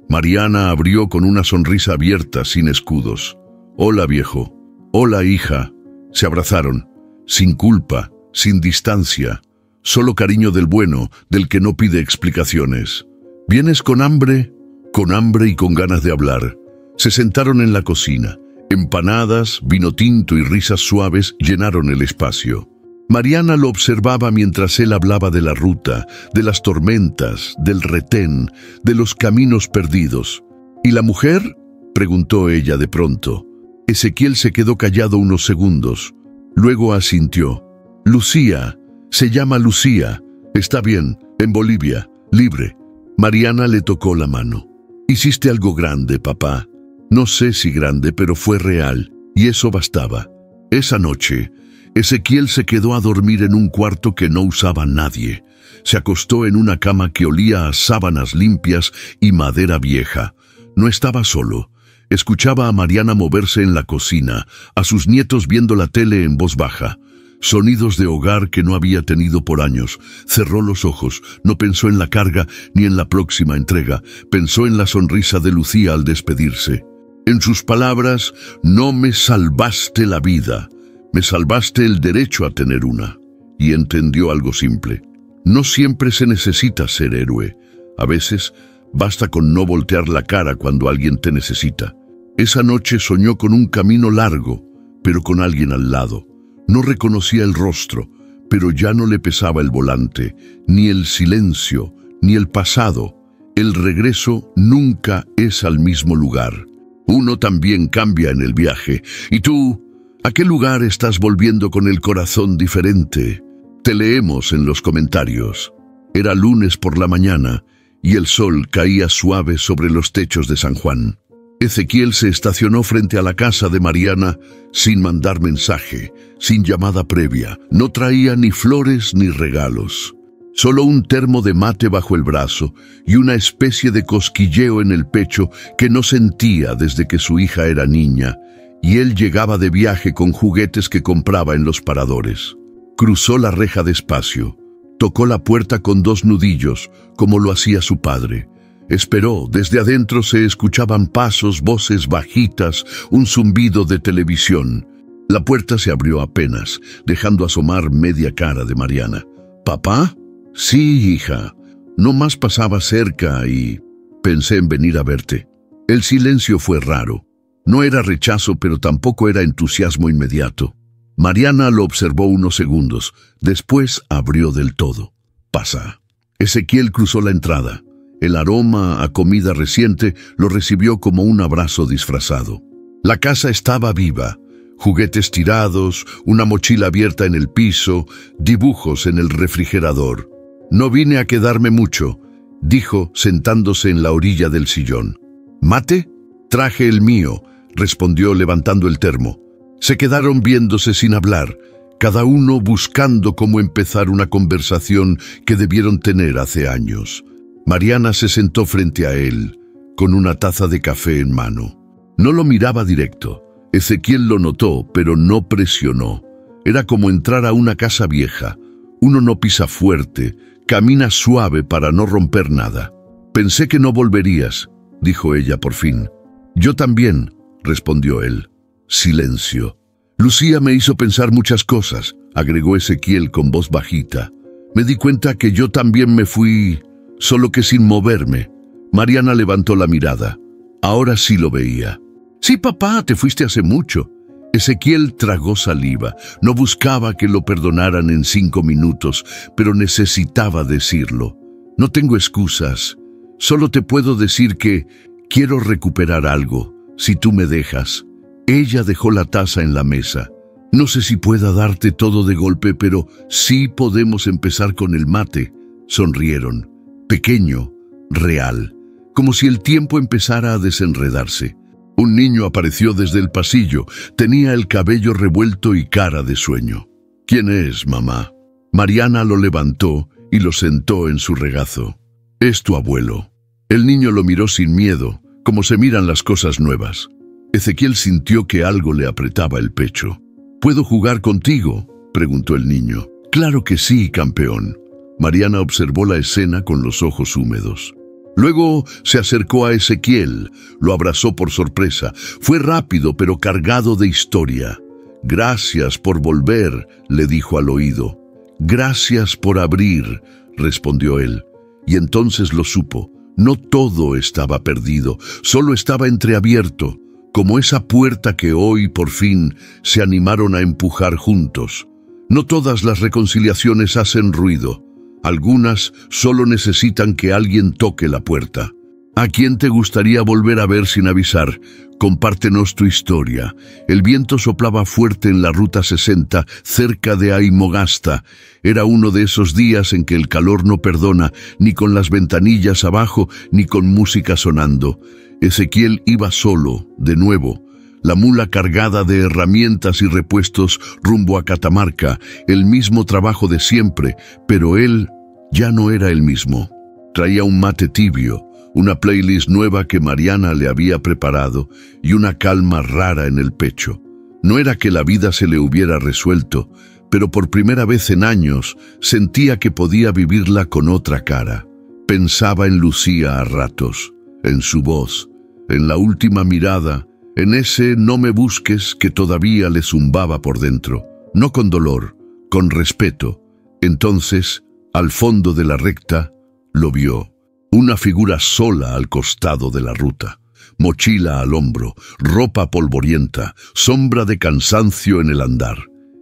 Mariana abrió con una sonrisa abierta, sin escudos. «Hola, viejo. Hola, hija». Se abrazaron, sin culpa, sin distancia, solo cariño del bueno, del que no pide explicaciones. «¿Vienes con hambre?» Con hambre y con ganas de hablar. Se sentaron en la cocina. Empanadas, vino tinto y risas suaves llenaron el espacio. Mariana lo observaba mientras él hablaba de la ruta, de las tormentas, del retén, de los caminos perdidos. «¿Y la mujer?», preguntó ella de pronto. Ezequiel se quedó callado unos segundos. Luego asintió. «Lucía, se llama Lucía. Está bien, en Bolivia, libre». Mariana le tocó la mano. «Hiciste algo grande, papá. No sé si grande, pero fue real, y eso bastaba». Esa noche, Ezequiel se quedó a dormir en un cuarto que no usaba nadie. Se acostó en una cama que olía a sábanas limpias y madera vieja. No estaba solo. Escuchaba a Mariana moverse en la cocina, a sus nietos viendo la tele en voz baja. Sonidos de hogar que no había tenido por años. Cerró los ojos, no pensó en la carga ni en la próxima entrega. Pensó en la sonrisa de Lucía al despedirse. En sus palabras, «No me salvaste la vida, me salvaste el derecho a tener una». Y entendió algo simple. No siempre se necesita ser héroe. A veces, basta con no voltear la cara cuando alguien te necesita. Esa noche soñó con un camino largo, pero con alguien al lado. No reconocía el rostro, pero ya no le pesaba el volante, ni el silencio, ni el pasado. El regreso nunca es al mismo lugar. Uno también cambia en el viaje. ¿Y tú? ¿A qué lugar estás volviendo con el corazón diferente? Te leemos en los comentarios. Era lunes por la mañana y el sol caía suave sobre los techos de San Juan. Ezequiel se estacionó frente a la casa de Mariana sin mandar mensaje, sin llamada previa. No traía ni flores ni regalos. Solo un termo de mate bajo el brazo y una especie de cosquilleo en el pecho que no sentía desde que su hija era niña, y él llegaba de viaje con juguetes que compraba en los paradores. Cruzó la reja despacio. Tocó la puerta con 2 nudillos, como lo hacía su padre. Esperó. Desde adentro se escuchaban pasos, voces bajitas, un zumbido de televisión. La puerta se abrió apenas, dejando asomar media cara de Mariana. «¿Papá?» «Sí, hija. No más pasaba cerca y pensé en venir a verte». El silencio fue raro. No era rechazo, pero tampoco era entusiasmo inmediato. Mariana lo observó unos segundos. Después abrió del todo. «Pasa». Ezequiel cruzó la entrada. El aroma a comida reciente lo recibió como un abrazo disfrazado. La casa estaba viva. Juguetes tirados, una mochila abierta en el piso, dibujos en el refrigerador. «No vine a quedarme mucho», dijo sentándose en la orilla del sillón. «¿Mate?» «Traje el mío», respondió levantando el termo. Se quedaron viéndose sin hablar, cada uno buscando cómo empezar una conversación que debieron tener hace años. Mariana se sentó frente a él, con una taza de café en mano. No lo miraba directo. Ezequiel lo notó, pero no presionó. Era como entrar a una casa vieja. Uno no pisa fuerte, camina suave para no romper nada. «Pensé que no volverías», dijo ella por fin. «Yo también», respondió él. Silencio. «Lucía me hizo pensar muchas cosas», agregó Ezequiel con voz bajita. «Me di cuenta que yo también me fui, solo que sin moverme». Mariana levantó la mirada. Ahora sí lo veía. «Sí, papá, te fuiste hace mucho». Ezequiel tragó saliva. No buscaba que lo perdonaran en 5 minutos, pero necesitaba decirlo. «No tengo excusas. Solo te puedo decir que quiero recuperar algo, si tú me dejas». Ella dejó la taza en la mesa. «No sé si pueda darte todo de golpe, pero sí podemos empezar con el mate». Sonrieron. Pequeño, real, como si el tiempo empezara a desenredarse. Un niño apareció desde el pasillo. Tenía el cabello revuelto y cara de sueño. «¿Quién es, mamá?» Mariana lo levantó y lo sentó en su regazo. «Es tu abuelo». El niño lo miró sin miedo, como se miran las cosas nuevas. Ezequiel sintió que algo le apretaba el pecho. «¿Puedo jugar contigo?», preguntó el niño. «Claro que sí, campeón». Mariana observó la escena con los ojos húmedos. Luego se acercó a Ezequiel, lo abrazó por sorpresa. Fue rápido pero cargado de historia. «Gracias por volver», le dijo al oído. «Gracias por abrir», respondió él. Y entonces lo supo. No todo estaba perdido, solo estaba entreabierto, como esa puerta que hoy, por fin, se animaron a empujar juntos. No todas las reconciliaciones hacen ruido. Algunas solo necesitan que alguien toque la puerta. ¿A quién te gustaría volver a ver sin avisar? Compártenos tu historia. El viento soplaba fuerte en la Ruta 60, cerca de Aymogasta. Era uno de esos días en que el calor no perdona, ni con las ventanillas abajo, ni con música sonando. Ezequiel iba solo, de nuevo. La mula cargada de herramientas y repuestos rumbo a Catamarca, el mismo trabajo de siempre, pero él ya no era el mismo. Traía un mate tibio, una playlist nueva que Mariana le había preparado y una calma rara en el pecho. No era que la vida se le hubiera resuelto, pero por primera vez en años sentía que podía vivirla con otra cara. Pensaba en Lucía a ratos, en su voz, en la última mirada, en ese «no me busques» que todavía le zumbaba por dentro, no con dolor, con respeto. Entonces, al fondo de la recta, lo vio, una figura sola al costado de la ruta, mochila al hombro, ropa polvorienta, sombra de cansancio en el andar.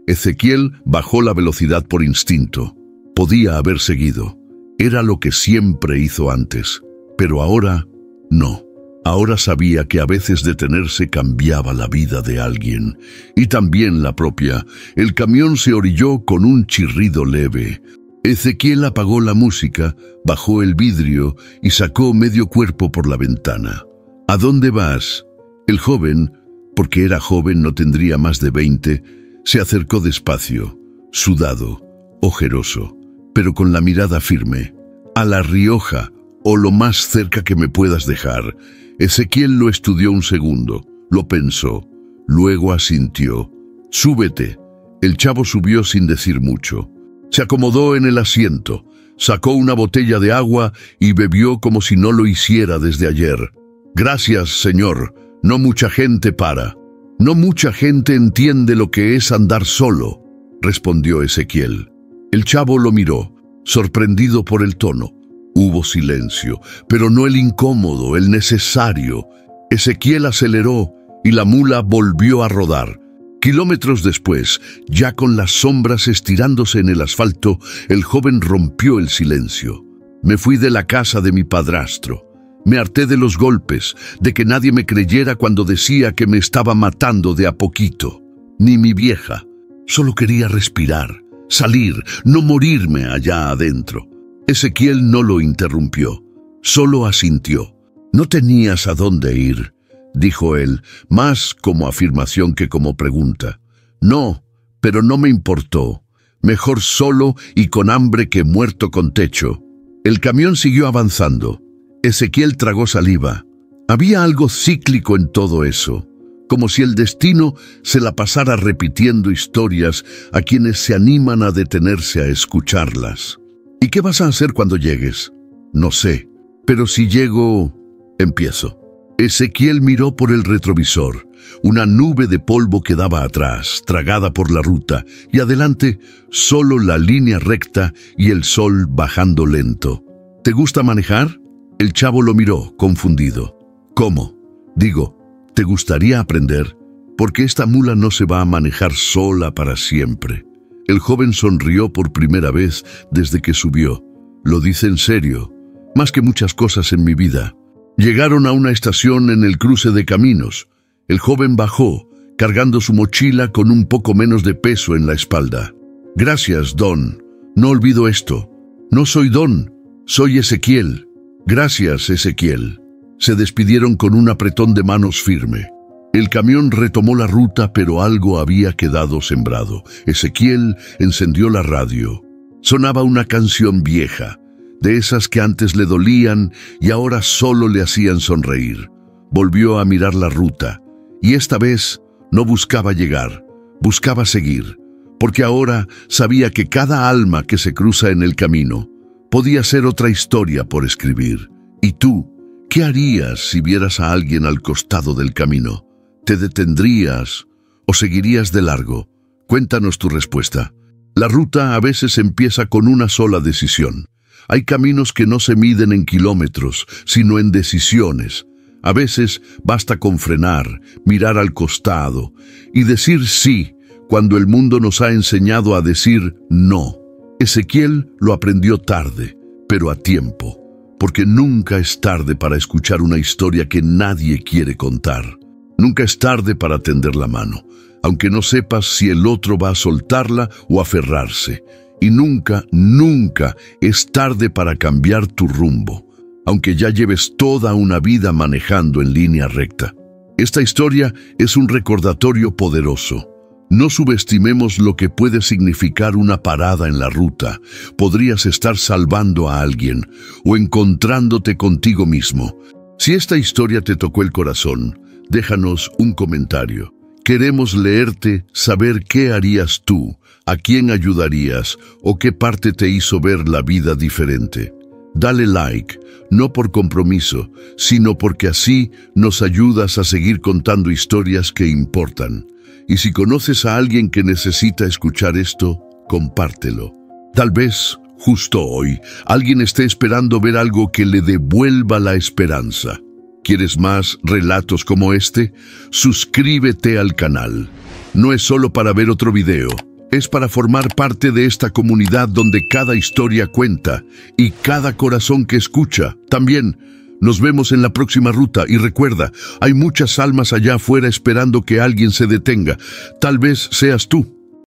Ezequiel bajó la velocidad por instinto. Podía haber seguido. Era lo que siempre hizo antes, pero ahora no. Ahora sabía que a veces detenerse cambiaba la vida de alguien, y también la propia. El camión se orilló con un chirrido leve. Ezequiel apagó la música, bajó el vidrio y sacó medio cuerpo por la ventana. «¿A dónde vas?». El joven, porque era joven, no tendría más de 20, se acercó despacio, sudado, ojeroso, pero con la mirada firme. «A La Rioja, o lo más cerca que me puedas dejar». Ezequiel lo estudió un segundo, lo pensó, luego asintió. «Súbete». El chavo subió sin decir mucho. Se acomodó en el asiento, sacó una botella de agua y bebió como si no lo hiciera desde ayer. «Gracias, señor. No mucha gente para. No mucha gente entiende lo que es andar solo», respondió Ezequiel. El chavo lo miró, sorprendido por el tono. Hubo silencio, pero no el incómodo, el necesario. Ezequiel aceleró y la mula volvió a rodar. Kilómetros después, ya con las sombras estirándose en el asfalto, el joven rompió el silencio. «Me fui de la casa de mi padrastro. Me harté de los golpes, de que nadie me creyera cuando decía que me estaba matando de a poquito. Ni mi vieja. Solo quería respirar, salir, no morirme allá adentro». Ezequiel no lo interrumpió, solo asintió. «No tenías a dónde ir», dijo él, más como afirmación que como pregunta. «No, pero no me importó. Mejor solo y con hambre que muerto con techo». El camión siguió avanzando. Ezequiel tragó saliva. Había algo cíclico en todo eso, como si el destino se la pasara repitiendo historias a quienes se animan a detenerse a escucharlas. «¿Y qué vas a hacer cuando llegues?». «No sé, pero si llego, empiezo». Ezequiel miró por el retrovisor. Una nube de polvo quedaba atrás, tragada por la ruta, y adelante solo la línea recta y el sol bajando lento. «¿Te gusta manejar?». El chavo lo miró, confundido. «¿Cómo?». «Digo, ¿te gustaría aprender? Porque esta mula no se va a manejar sola para siempre». El joven sonrió por primera vez desde que subió. «Lo dice en serio, más que muchas cosas en mi vida». Llegaron a una estación en el cruce de caminos. El joven bajó cargando su mochila con un poco menos de peso en la espalda. «Gracias, Don. No olvido esto. No soy Don, soy Ezequiel. Gracias, Ezequiel». Se despidieron con un apretón de manos firme. El camión retomó la ruta, pero algo había quedado sembrado. Ezequiel encendió la radio. Sonaba una canción vieja, de esas que antes le dolían y ahora solo le hacían sonreír. Volvió a mirar la ruta, y esta vez no buscaba llegar, buscaba seguir, porque ahora sabía que cada alma que se cruza en el camino podía ser otra historia por escribir. ¿Y tú? ¿Qué harías si vieras a alguien al costado del camino? ¿Te detendrías o seguirías de largo? Cuéntanos tu respuesta. La ruta a veces empieza con una sola decisión. Hay caminos que no se miden en kilómetros, sino en decisiones. A veces basta con frenar, mirar al costado y decir sí cuando el mundo nos ha enseñado a decir no. Ezequiel lo aprendió tarde, pero a tiempo. Porque nunca es tarde para escuchar una historia que nadie quiere contar. Nunca es tarde para tender la mano, aunque no sepas si el otro va a soltarla o aferrarse. Y nunca, nunca es tarde para cambiar tu rumbo, aunque ya lleves toda una vida manejando en línea recta. Esta historia es un recordatorio poderoso. No subestimemos lo que puede significar una parada en la ruta. Podrías estar salvando a alguien o encontrándote contigo mismo. Si esta historia te tocó el corazón, déjanos un comentario. Queremos leerte, saber qué harías tú, a quién ayudarías o qué parte te hizo ver la vida diferente. Dale like, no por compromiso, sino porque así nos ayudas a seguir contando historias que importan. Y si conoces a alguien que necesita escuchar esto, compártelo. Tal vez, justo hoy, alguien esté esperando ver algo que le devuelva la esperanza. ¿Quieres más relatos como este? Suscríbete al canal. No es solo para ver otro video, es para formar parte de esta comunidad donde cada historia cuenta y cada corazón que escucha también. Nos vemos en la próxima ruta y recuerda, hay muchas almas allá afuera esperando que alguien se detenga. Tal vez seas tú.